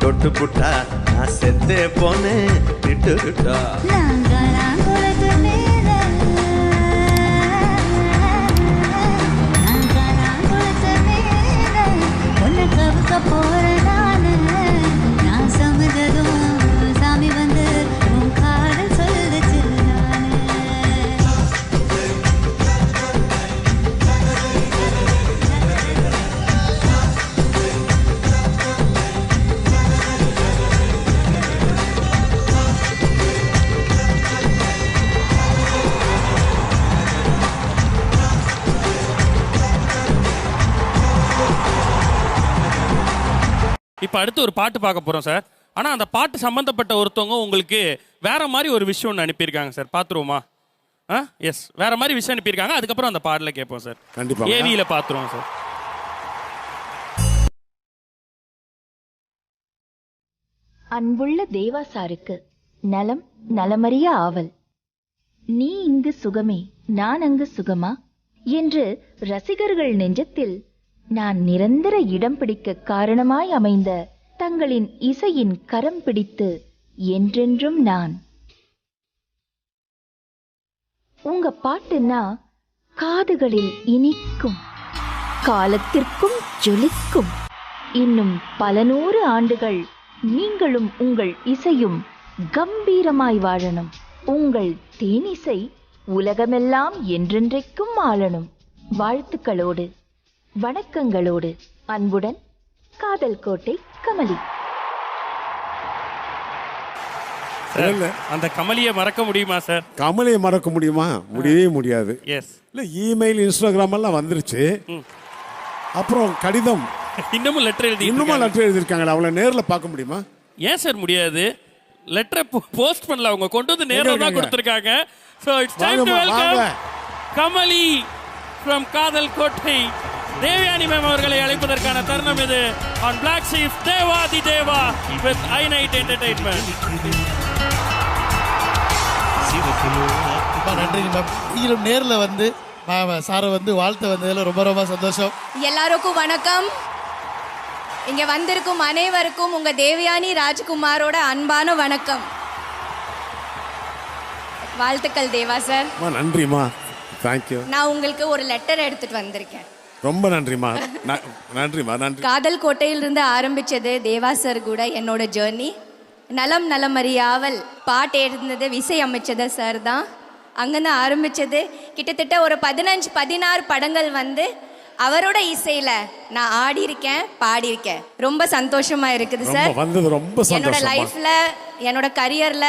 தொட்டு புட்டா நான் செத்தே போனேன் திட்டுக்கிட்டா நாங்களாங்குளத்து மேல நாங்களாங்குளத்து மேல உன்னை கவுக்க போற நானு நான் சமைச்சதும் சாமி வந்து உன் காதல் சொல்லுச்சு நானு இப்போ அடுத்து ஒரு பாட்டு பார்க்க போகிறோம் சார். ஆனால் அந்த பாட்டு சம்மந்தப்பட்ட ஒருத்தவங்க உங்களுக்கு வேற மாதிரி ஒரு விஷயம் ஒன்று அனுப்பியிருக்காங்க சார். பார்த்துருவோமா? எஸ், வேற மாதிரி விஷயம் அனுப்பியிருக்காங்க. அதுக்கப்புறம் அந்த பாடல கேட்போம் சார். கண்டிப்பா ஏவியில் பார்த்துருவோம் சார். அன்புள்ள தேவா சாருக்கு நலம் நலமறிய ஆவல். நீ இங்கு சுகமே நான் அங்கு சுகமா என்று ரசிகர்கள் நெஞ்சத்தில் நான் நிரந்தர இடம் பிடிக்க காரணமாய் அமைந்த தங்களின் இசையின் கரம் பிடித்து என்றென்றும் நான். உங்க பாட்டுன்னா காதுகளில் இனிக்கும், காலத்திற்கும் ஜொலிக்கும். இன்னும் பல நூறு ஆண்டுகள் நீங்களும் உங்கள் இசையும் கம்பீரமாய் வாழணும். உங்கள் தேனிசை உலகமெல்லாம் என்றென்றைக்கும் ஆளணும். வாழ்த்துக்களோடு வணக்கங்களோடு அன்புடன் காதல் கோட்டை கமலி. அந்த கமலியை மறக்க முடியுமா சார்? கமலியை மறக்க முடியுமா? முடியவே முடியாது. எஸ். இல்லை, இமெயில் இன்ஸ்டாகிராம் எல்லாம் வந்துருச்சு. அப்புறம் கடிதம் இன்னமும் லெட்டர் எழுதி எழுதியிருக்காங்க. அவளை நேரில் பார்க்க முடியுமா? ஏன் சார் முடியாது? லெட்டரை போஸ்ட் பண்ணல, அவங்க கொண்டு வந்து நேரில் தான் கொடுத்துருக்காங்க. So it's time to welcome Kamali from காதல் கோட்டை. தேவயானி மேம் அவர்களை அழைப்பதற்கான தருணம் இது. On black sheep Devathi Deva with I night entertainment. நன்றி மேம். நீங்களும் நேரில் வந்து சாரை வந்து வாழ்த்து வந்ததில் ரொம்ப ரொம்ப சந்தோஷம். எல்லாருக்கும் வணக்கம். இங்க வந்திருக்கும் அனைவருக்கும் உங்க தேவயானி ராஜ்குமாரோட அன்பான வணக்கம். வாழ்த்துக்கள் தேவா சார். நன்றிம்மா. தேங்க்யூ. நான் உங்களுக்கு ஒரு லெட்டர் எடுத்துட்டு வந்திருக்கேன். ரொம்ப நன்றிம்மா. நன்றிம்மா. நன்றி. காதல் கோட்டையிலிருந்து ஆரம்பிச்சது தேவா சார் கூட என்னோட ஜேர்னி. நலம் நலமறியாவல் பாட்டு எழுந்தது, விசை அமைச்சது சார் தான். அங்கேருந்து ஆரம்பிச்சது. கிட்டத்தட்ட ஒரு 15-16 படங்கள் வந்து அவரோட இசையில நான் ஆடி இருக்கேன், பாடியிருக்கேன். ரொம்ப சந்தோஷமா இருக்குது சார். என்னோட லைஃப்ல, என்னோட கரியர்ல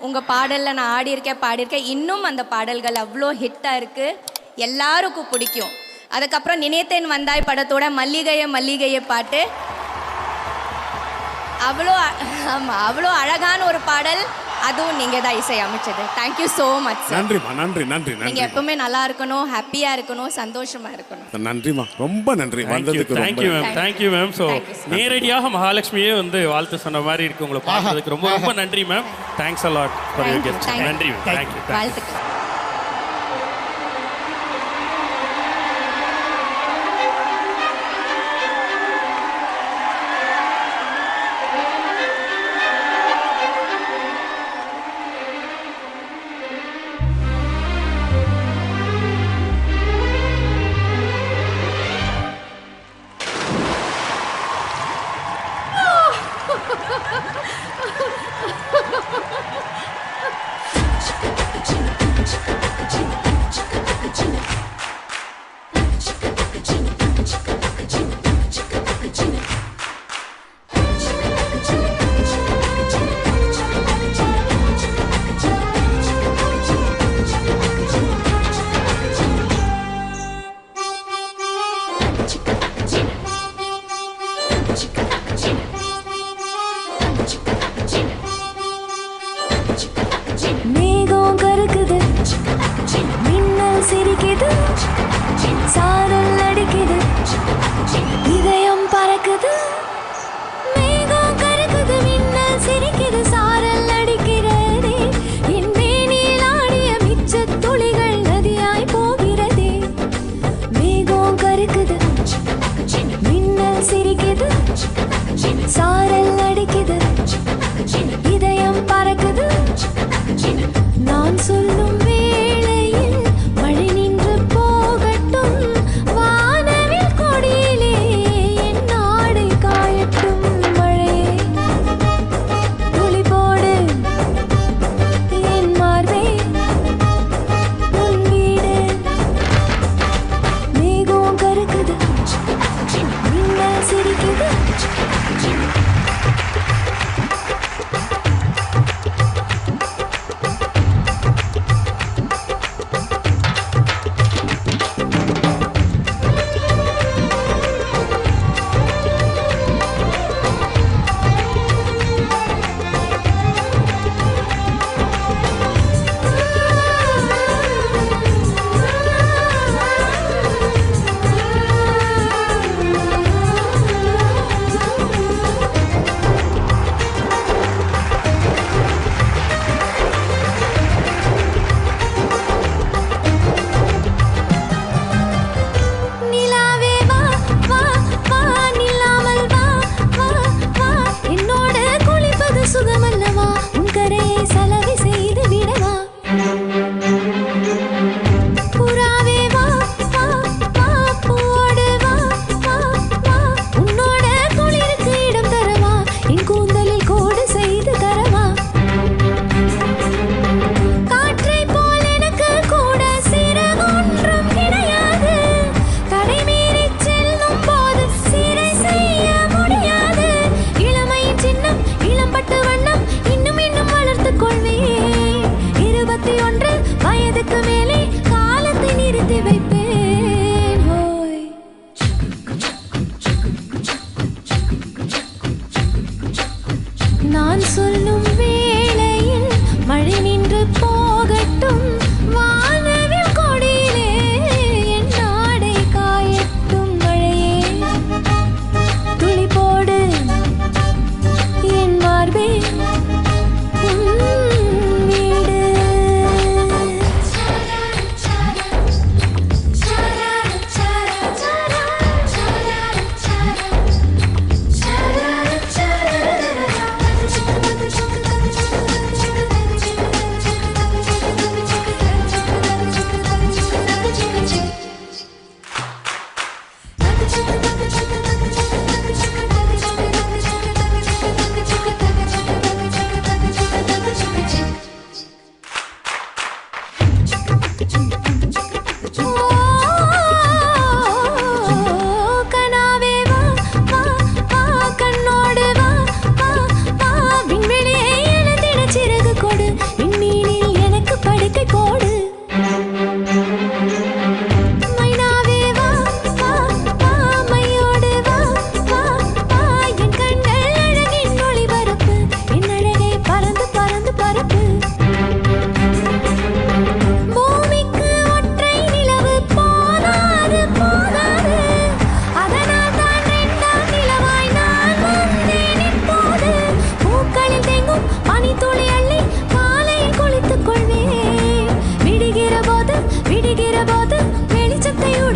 உங்க பாடல்ல நான் ஆடி இருக்கேன், பாடியிருக்கேன். இன்னும் அந்த பாடல்கள் அவ்வளோ ஹிட்டா இருக்கு, எல்லாருக்கும் பிடிக்கும். அதுக்கப்புறம் நினைத்தேன் வந்தாய் படத்தோட மல்லிகைய மல்லிகைய பாட்டு அவ்வளோ அழகான ஒரு பாடல். அதுவும் நீங்க தான் இசை அமைச்சது. Thank you so much sir. நன்றிம்மா. நன்றி நன்றி நன்றி. நீங்க எப்பவுமே நல்லா இருக்கணும், ஹாப்பியா இருக்கணும், சந்தோஷமா இருக்கணும். நன்றிம்மா. ரொம்ப நன்றி வந்ததுக்கு. Thank you ma'am. Thank you ma'am. So நேரடியாக மகாலட்சுமியே வந்து வாழ்த்து சொன்ன மாதிரி இருக்கு. உங்களை பார்த்ததுக்கு ரொம்ப ரொம்ப நன்றி ma'am. Thanks a lot for your guest. நன்றி மேம். தேங்க்யூ. வாழ்த்துக்கள்.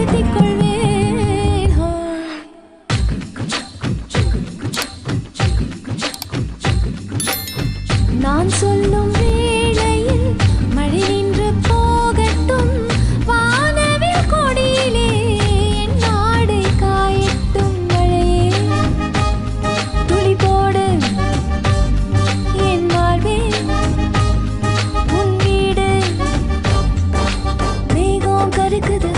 படுத்திக் கொள்வேன். நான் சொல்லும் வேளையில் மழை நின்று போகட்டும், வானவில் கொடியிலே என் நாடு காயட்டும். மழையே துளி போடு என் வாழ்வே உன் வீடு. மேகம் கருக்குது,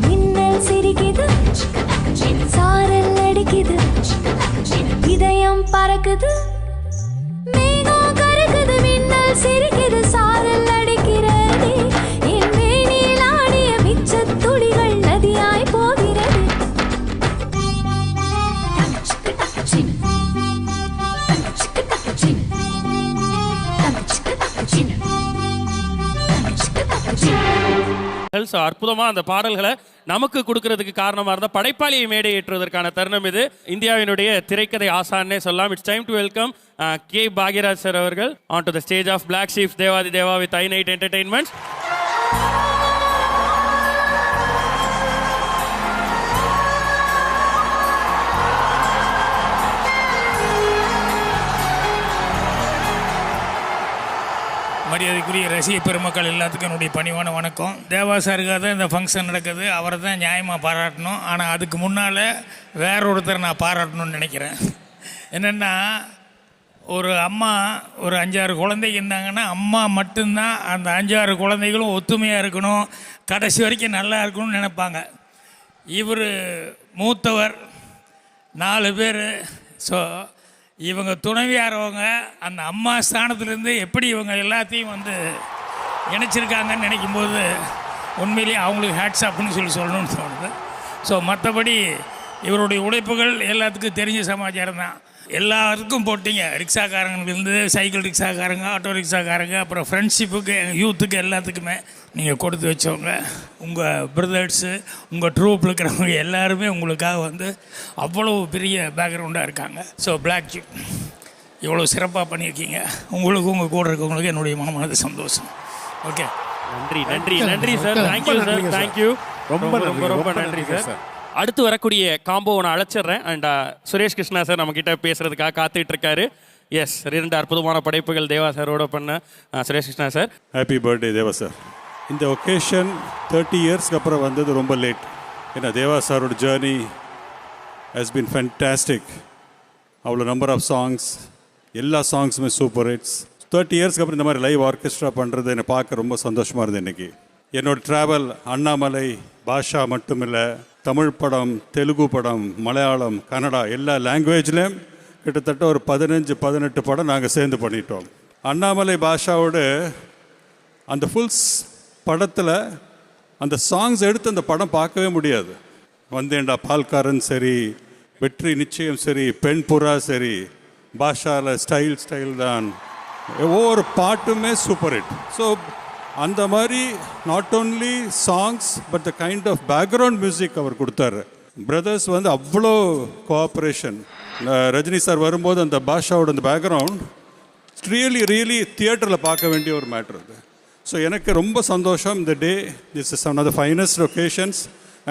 மின்னல் சிரிக்குது, சாரல் அடிக்குது, இதயம் பறக்குது. மேகம் கருக்குது, மின்னல் சிரிக்குது, சாரல் அடிக்கிறது. என் மேனில் ஆடிய மிச்சத் துளிகள் நதியாய் போகிறது. So, அற்புதமா அந்த பாடல்களை நமக்கு கொடுக்கறதுக்கு காரணமா இருந்த படைப்பாளியை மேடை ஏற்றுவதற்கான தருணம் இது. இந்தியாவினுடைய திரைக்கதை ஆசான்னே சொல்லலாம். It's time to welcome K Bhagyaraj sir அவர்கள் on to the stage of black sheep's Devadhi Deva with I night entertainments. மரியாதைக்குரிய ரசிக பெருமக்கள் எல்லாத்துக்கும் என்னுடைய பணிவான வணக்கம். தேவா சாருக்காக தான் இந்த ஃபங்க்ஷன் நடக்குது. அவரை தான் நியாயமாக பாராட்டணும். ஆனால் அதுக்கு முன்னால் வேற ஒருத்தர் நான் பாராட்டணும்னு நினைக்கிறேன். என்னென்னா, ஒரு அம்மா ஒரு 5-6 குழந்தைங்க இருந்தாங்கன்னா அம்மா மட்டும்தான் அந்த 5-6 குழந்தைகளும் ஒத்துமையாக இருக்கணும், கடைசி வரைக்கும் நல்லா இருக்கணும்னு நினைப்பாங்க. இவர் மூத்தவர், 4 பேர். ஸோ இவங்க துணைவியாரவங்க அந்த அம்மா ஸ்தானத்துலேருந்து எப்படி இவங்க எல்லாத்தையும் வந்து இணைச்சிருக்காங்கன்னு நினைக்கும்போது உண்மையிலேயே அவங்களுக்கு ஹேட்ஸ் அப்னு சொல்லணும்னு தோணுது. ஸோ மற்றபடி இவருடைய உழைப்புகள் எல்லாத்துக்கும் தெரிஞ்ச சமாச்சாரம் தான். எல்லாருக்கும் போட்டிங்க, ரிக்ஷாக்காரங்கலேருந்து சைக்கிள் ரிக்ஷாக்காரங்க, ஆட்டோ ரிக்ஷாக்காரங்க, அப்புறம் ஃப்ரெண்ட்ஷிப்புக்கு யூத்துக்கு எல்லாத்துக்குமே நீங்கள் கொடுத்து வச்சவங்க. உங்கள் பிரதர்ஸு, உங்கள் ட்ரூப்பில் இருக்கிறவங்க எல்லாருமே உங்களுக்காக வந்து அவ்வளோ பெரிய பேக்ரவுண்டாக இருக்காங்க. ஸோ பிளாக் ஷீப் இவ்வளோ சிறப்பாக பண்ணியிருக்கீங்க. உங்களுக்கு உங்கள் கூட இருக்கவங்களுக்கு என்னுடைய மனமானது சந்தோஷம். ஓகே, நன்றி நன்றி நன்றி சார். Thank you sir, thank you. ரொம்ப ரொம்ப ரொம்ப நன்றி சார். அடுத்து வரக்கூடிய காம்போ நான் அழைச்சிட்றேன். அண்ட் சுரேஷ் கிருஷ்ணா சார் நம்மக்கிட்ட பேசுகிறதுக்காக காத்துட்டு இருக்காரு. எஸ், 2 அற்புதமான படைப்புகள் தேவா சாரோட பண்ண Suresh Krishna sir. Happy birthday Deva sir. இந்த ஒகேஷன் 30 இயர்ஸ்க்கு அப்புறம் வந்தது ரொம்ப லேட். ஏன்னா தேவா சாரோட ஜேர்னி ஹஸ் பீன் ஃபேன்டாஸ்டிக். அவ்வளோ நம்பர் ஆஃப் சாங்ஸ், எல்லா சாங்ஸுமே சூப்பர் ஹிட்ஸ். 30 இயர்ஸ்க்கு அப்புறம் இந்த மாதிரி லைவ் ஆர்கெஸ்ட்ரா பண்ணுறது என்னை பார்க்க ரொம்ப சந்தோஷமாக இருந்தது. இன்றைக்கி என்னோடய ட்ராவல் அண்ணாமலை பாஷா மட்டும் இல்லை, தமிழ் படம், தெலுங்கு படம், மலையாளம், கன்னடா எல்லா லாங்குவேஜ்லேயும் கிட்டத்தட்ட ஒரு 15-18 படம் நாங்கள் சேர்ந்து பண்ணிட்டோம். அண்ணாமலை பாஷாவோட அந்த ஃபுல்ஸ் படத்தில் அந்த சாங்ஸ் எடுத்து அந்த படம் பார்க்கவே முடியாது. வந்தேன்டா பால்காரன் சரி, வெற்றி நிச்சயம் சரி, பெண் புறா சரி, பாஷாவில் ஸ்டைல் தான், ஒவ்வொரு பாட்டுமே சூப்பர் ஹிட். ஸோ அந்த மாதிரி not only songs but the kind of background music அவர் கொடுத்தாரு. பிரதர்ஸ் வந்து அவ்வளோ கோஆப்ரேஷன். ரஜினி சார் வரும்போது அந்த பாஷாவோட அந்த பேக்ரவுண்ட் ரியலி தியேட்டரில் பார்க்க வேண்டிய ஒரு மேட்ரு அது. ஸோ எனக்கு ரொம்ப சந்தோஷம். இந்த day this is one of the finest occasions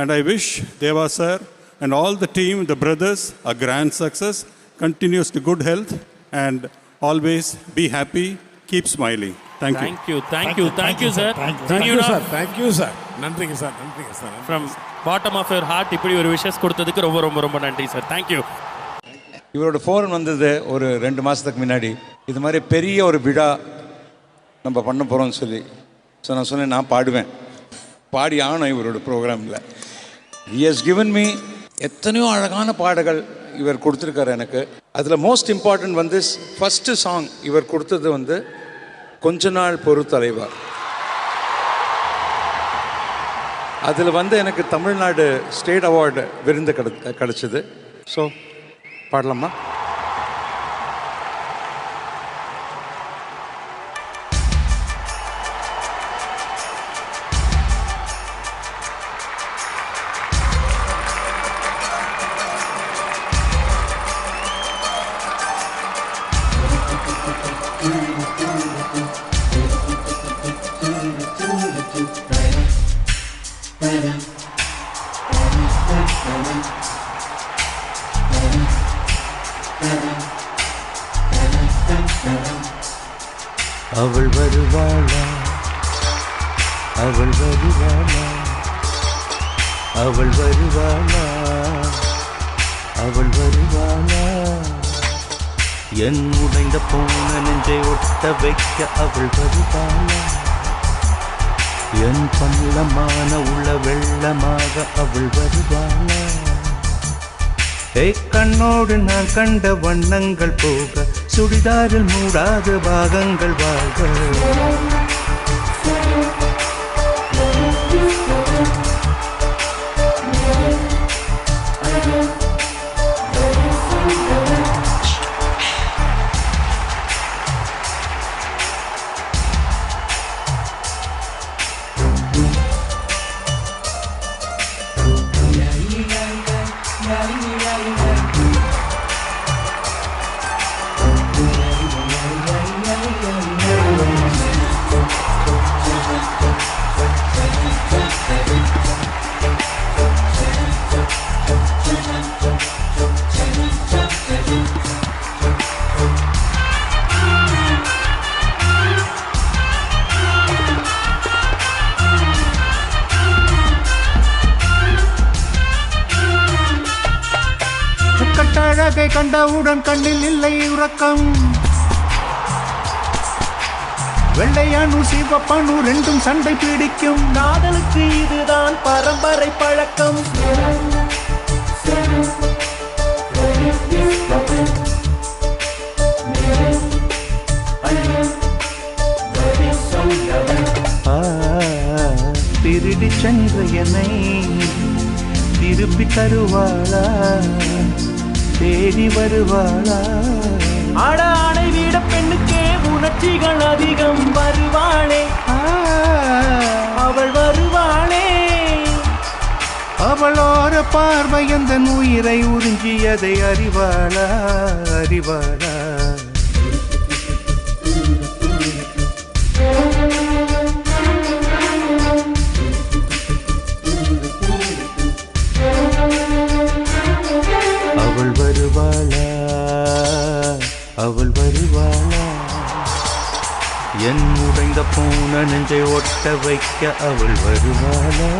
and I wish Deva sir and all the team, the brothers, a grand success, continues to good health and always be happy, keep smiling. Thank you sir. Thank you sir. நன்றிங்க sir, நன்றிங்க sir. From bottom of your heart இப்படி ஒரு wishes கொடுத்ததுக்கு ரொம்ப ரொம்ப ரொம்ப நன்றி sir. Thank you. இவரோட ஃபோன் வந்தது ஒரு 2 மாதத்துக்கு முன்னாடி. இது மாதிரி பெரிய ஒரு விழா நம்ம பண்ண போகிறோம்னு சொல்லி. ஸோ நான் சொன்னேன், நான் பாடுவேன், பாடி ஆனோம் இவரோட ப்ரோக்ராமில். he has given me எத்தனையோ அழகான பாடல்கள் இவர் கொடுத்துருக்காரு எனக்கு. அதில் மோஸ்ட் இம்பார்ட்டன்ட் வந்து ஃபஸ்ட்டு சாங் இவர் கொடுத்தது வந்து கொஞ்ச நாள் பொறு தலைவா. அதில் வந்து எனக்கு தமிழ்நாடு ஸ்டேட் அவார்டு விருது கிடச்சிது. ஸோ பாடலாமா? அவள் வருவாளா அவள் வருவாளா அவள் வருவாளா அவள் வருவாளா என் உடைந்த போன நெஞ்சை ஒட்ட வைக்க அவள் வருவாளா என் பள்ளமான உள்ள வெள்ளமாக அவள் வருவாளா கண்ணோடு நான் கண்ட வண்ணங்கள் போக சுடிதாரில் மூடாத பாகங்கள் வாழ்க கட்டழகை கண்டவுடன் கண்ணில் இல்லை உறக்கம் வெள்ளையனு சிவப்பனு ரெண்டும் சண்டை பிடிக்கும் காதலுக்கு இதுதான் பரம்பரை பழக்கம் திருடி சென்ற என்னை திருப்பி தருவாளா தேடி வருவாளா ஆட ஆணை விட பெண்ணுக்கே உணர்ச்சிகள் அதிகம் வருவாளே அவள் வருவாளே அவளோர பார்வை அந்த உயிரை உறிஞ்சியதை அறிவாளா அறிவாளா அவள் வருவாளா அவள் வருவாளா என் உடைந்த போன நெஞ்சை ஒட்ட வைக்க அவள் வருவாளா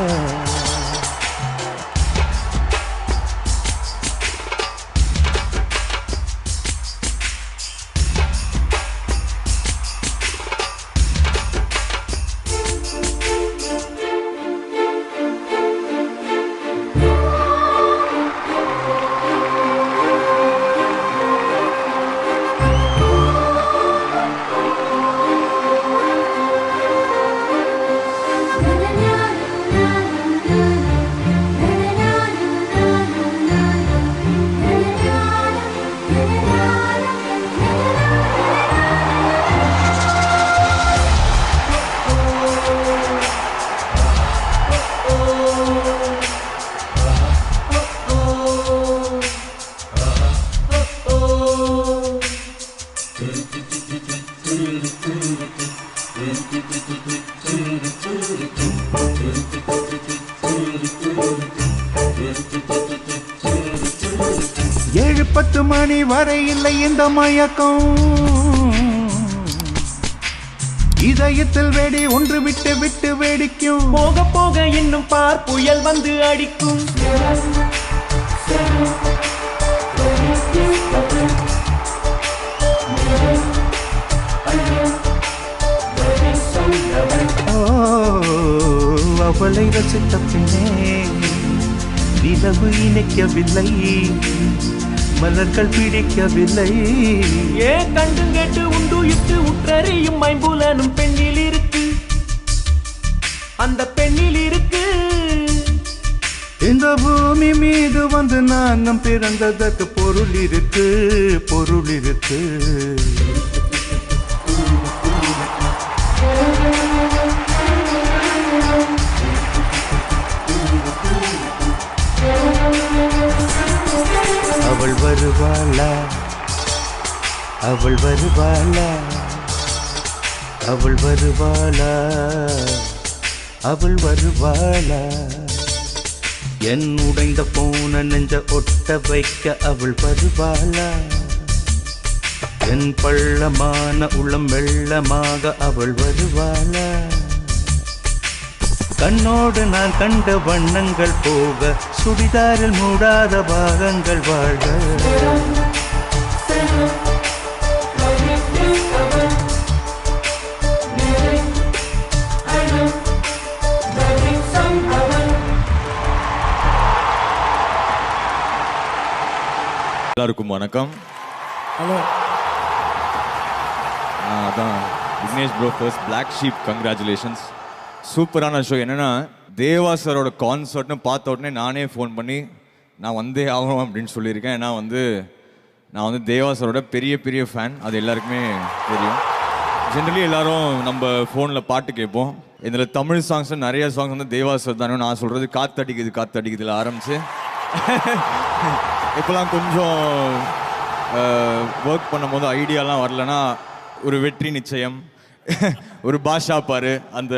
ஏழு 10 மணி வரை இல்லை இந்த மயக்கம் இதயத்தில் வெடி ஒன்று விட்டு விட்டு வெடிக்கும் போக போக இன்னும் பார் புயல் வந்து அடிக்கும் அவளை ரசித்த பின்னே நிலவு இணைக்கவில்லை மலர்கள் பிடிக்கவில்லை ஏன் கண்டு கேட்டு உண்டு இட்டு உற்றறியும் ஐம்புலனும் பெண்ணில் இருக்கு அந்த பெண்ணில் இருக்கு இந்த பூமி மீது வந்து நான் பிறந்ததற்கு பொருள் இருக்கு பொருள் இருக்கு அவள் வருவாளா அவள் வருவாளா அவள் வருவாளா அவள் வருவாளா என் உடைந்த போன நெஞ்ச ஒட்ட வைக்க அவள் வருவாளா என் பள்ளமான உள்ளம் வெள்ளமாக அவள் வருவாளா? கண்ணோடு நான் கண்ட வண்ணங்கள் போக சுடிதாரில் மூடாத பாகங்கள் வாழ்க. எல்லாருக்கும் வணக்கம். ஹலோ. அதான் Vignesh bro first black sheep congratulations. சூப்பரான ஷோ. என்னென்னா தேவா சாரோட கான்சர்ட்னு பார்த்த உடனே நானே ஃபோன் பண்ணி நான் வந்தே ஆகணும் அப்படின்னு சொல்லியிருக்கேன். ஏன்னா நான் வந்து தேவா சாரோட பெரிய ஃபேன். அது எல்லாருக்குமே தெரியும். ஜென்ரலி எல்லாரும் நம்ம ஃபோனில் பாட்டு கேட்போம். இதில் தமிழ் சாங்ஸ் நிறைய சாங்ஸ் வந்து தேவா சார் தானே. நான் சொல்கிறது காத்தடிக்குதுல ஆரம்பிச்சு இப்போலாம் கொஞ்சம் ஒர்க் பண்ணும்போது ஐடியாலாம் வரலன்னா ஒரு வெற்றி நிச்சயம், ஒரு பாஷா பாரு, அந்த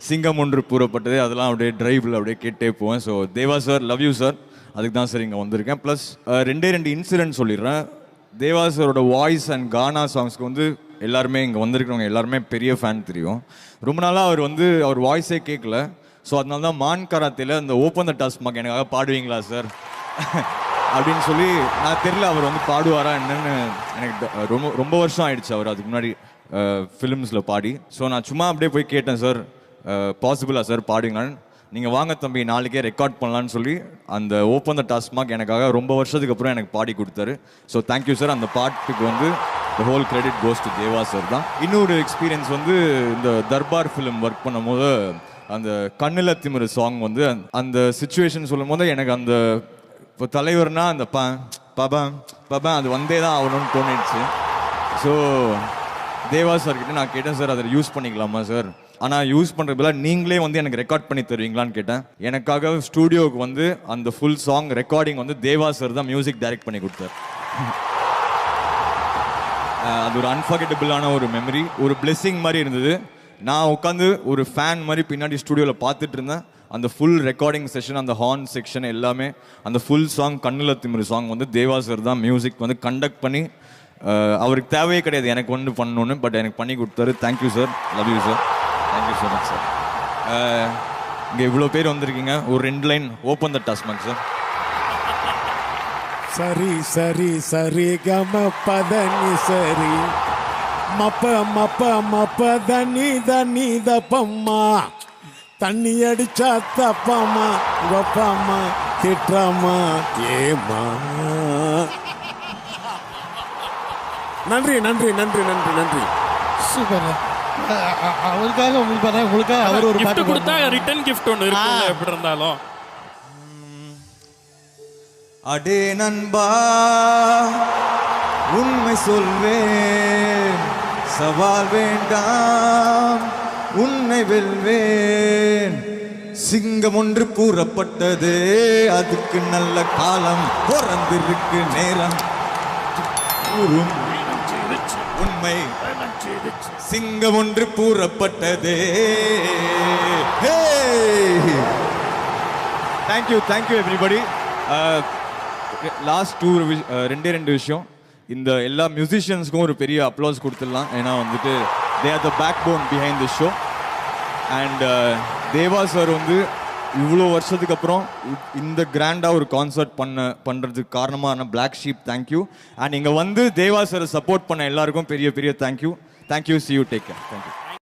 சிங்கம் ஒன்று கூறப்பட்டது, அதெல்லாம் அப்படியே டிரைவில் அப்படியே கேட்டே போவேன். So Deva sir, love you sir. அதுக்கு தான் சார் இங்கே வந்திருக்கேன். ப்ளஸ் ரெண்டு இன்சிடென்ட் சொல்லிடுறேன். தேவா சாரோட வாய்ஸ் அண்ட் கானா சாங்ஸ்க்கு வந்து எல்லாருமே இங்கே வந்திருக்கிறவங்க எல்லாருமே பெரிய ஃபேன் தெரியும். ரொம்ப நாளாக அவர் வாய்ஸே கேட்கல. ஸோ அதனால தான் மான் கராத்தேல அந்த ஓப்பன் த டாஸ்மாக் எனக்காக பாடுவீங்களா சார் அப்படின்னு சொல்லி, நான் தெரியல அவர் வந்து பாடுவாரா என்னன்னு. எனக்கு ரொம்ப வருஷம் ஆயிடுச்சு அவர் அதுக்கு முன்னாடி ஃபிலிம்ஸில் பாடி. ஸோ நான் சும்மா அப்படியே போய் கேட்டேன், சார் பாசிபிளா சார் பாடுவீங்களான்னு. நீங்கள் வாங்க தம்பி நாளைக்கே ரெக்கார்ட் பண்ணலான்னு சொல்லி அந்த ஓப்பன் த டாஸ்மாக் எனக்காக ரொம்ப வருஷத்துக்கு அப்புறம் எனக்கு பாடி கொடுத்தாரு. So thank you sir. அந்த பாட்டுக்கு வந்து the whole credit goes to Deva sir தான். இன்னொரு எக்ஸ்பீரியன்ஸ் வந்து இந்த தர்பார் ஃபிலிம் ஒர்க் பண்ணும்போது அந்த கண்ணில திமிரு சாங் வந்து அந்த சிச்சுவேஷன் சொல்லும் போது எனக்கு அந்த இப்போ தலைவர்னா அந்த பபா அது வந்தே தான் ஆகணும்னு தோணிடுச்சு. ஸோ தேவா சார்கிட்ட நான் கேட்டேன், சார் அதை யூஸ் பண்ணிக்கலாமா சார்? ஆனால் யூஸ் பண்ணுறதுல நீங்களே வந்து எனக்கு ரெக்கார்ட் பண்ணி தருவீங்களான்னு கேட்டேன். எனக்காக ஸ்டூடியோவுக்கு வந்து அந்த ஃபுல் சாங் ரெக்கார்டிங் வந்து தேவா சார் தான் மியூசிக் டைரக்ட் பண்ணி கொடுத்தார். அது ஒரு அன்ஃபர்கெட்டபிளான ஒரு மெமரி, ஒரு பிளெஸ்ஸிங் மாதிரி இருந்தது. நான் உட்காந்து ஒரு ஃபேன் மாதிரி பின்னாடி ஸ்டூடியோவில் பார்த்துட்டு இருந்தேன். அந்த ஃபுல் ரெக்கார்டிங் செஷன், அந்த ஹார்ன் செக்ஷன் எல்லாமே, அந்த ஃபுல் சாங் கண்ணுல திமிரு சாங் வந்து தேவா சார் தான் மியூசிக் வந்து கண்டக்ட் பண்ணி, அவருக்கு தேவையே கிடையாது எனக்கு ஒன்று பண்ணணுன்னு, பட் எனக்கு பண்ணி கொடுத்தாரு. Thank you sir, love you sir, thank you so much sir. இங்கே இவ்வளோ பேர் வந்திருக்கீங்க, ஒரு 2 line open the TASMAC sir. சரி சரி சரி கம பதனி சரி மப்ப மப்ப மப்ப தனி தனி தப்பம்மா தண்ணி அடிச்சா தப்பாமா கொப்பாமா திட்டாமா ஏமா. நன்றி நன்றி நன்றி நன்றி நன்றி. சூப்பர். அவருக்காக உங்களுக்காக அவர் ஒரு பாட்டு கொடுத்தா ரிட்டர்ன் கிஃப்ட் ஒன்று இருக்கும்ல எப்படி இருந்தாலும். அடே நண்பா உண்மை சொல்வேன், சவால் வேண்டாம் உன்னை வெல்வேன். சிங்கம் ஒன்று கூறப்பட்டது, அதுக்கு நல்ல காலம் பிறந்திருக்கு நேரம். உண்மை சிங்கம் ஒன்று கூறப்பட்டது. Thank you everybody. லாஸ்ட் ரெண்டு விஷயம். இந்த எல்லா மியூசிஷியன்ஸ்க்கும் ஒரு பெரிய அப்ளாஸ் கொடுத்துடலாம். ஏன்னா வந்துட்டு they are the backbone behind the show. And Deva sir வந்து இவ்வளோ வருஷத்துக்கு அப்புறம் இந்த கிராண்டாக ஒரு கான்சர்ட் பண்ணுறதுக்கு காரணமான பிளாக் ஷீப் தேங்க்யூ. அண்ட் இங்கே வந்து தேவா சாரை சப்போர்ட் பண்ண எல்லாருக்கும் பெரிய thank you. C you, take care. Thank you.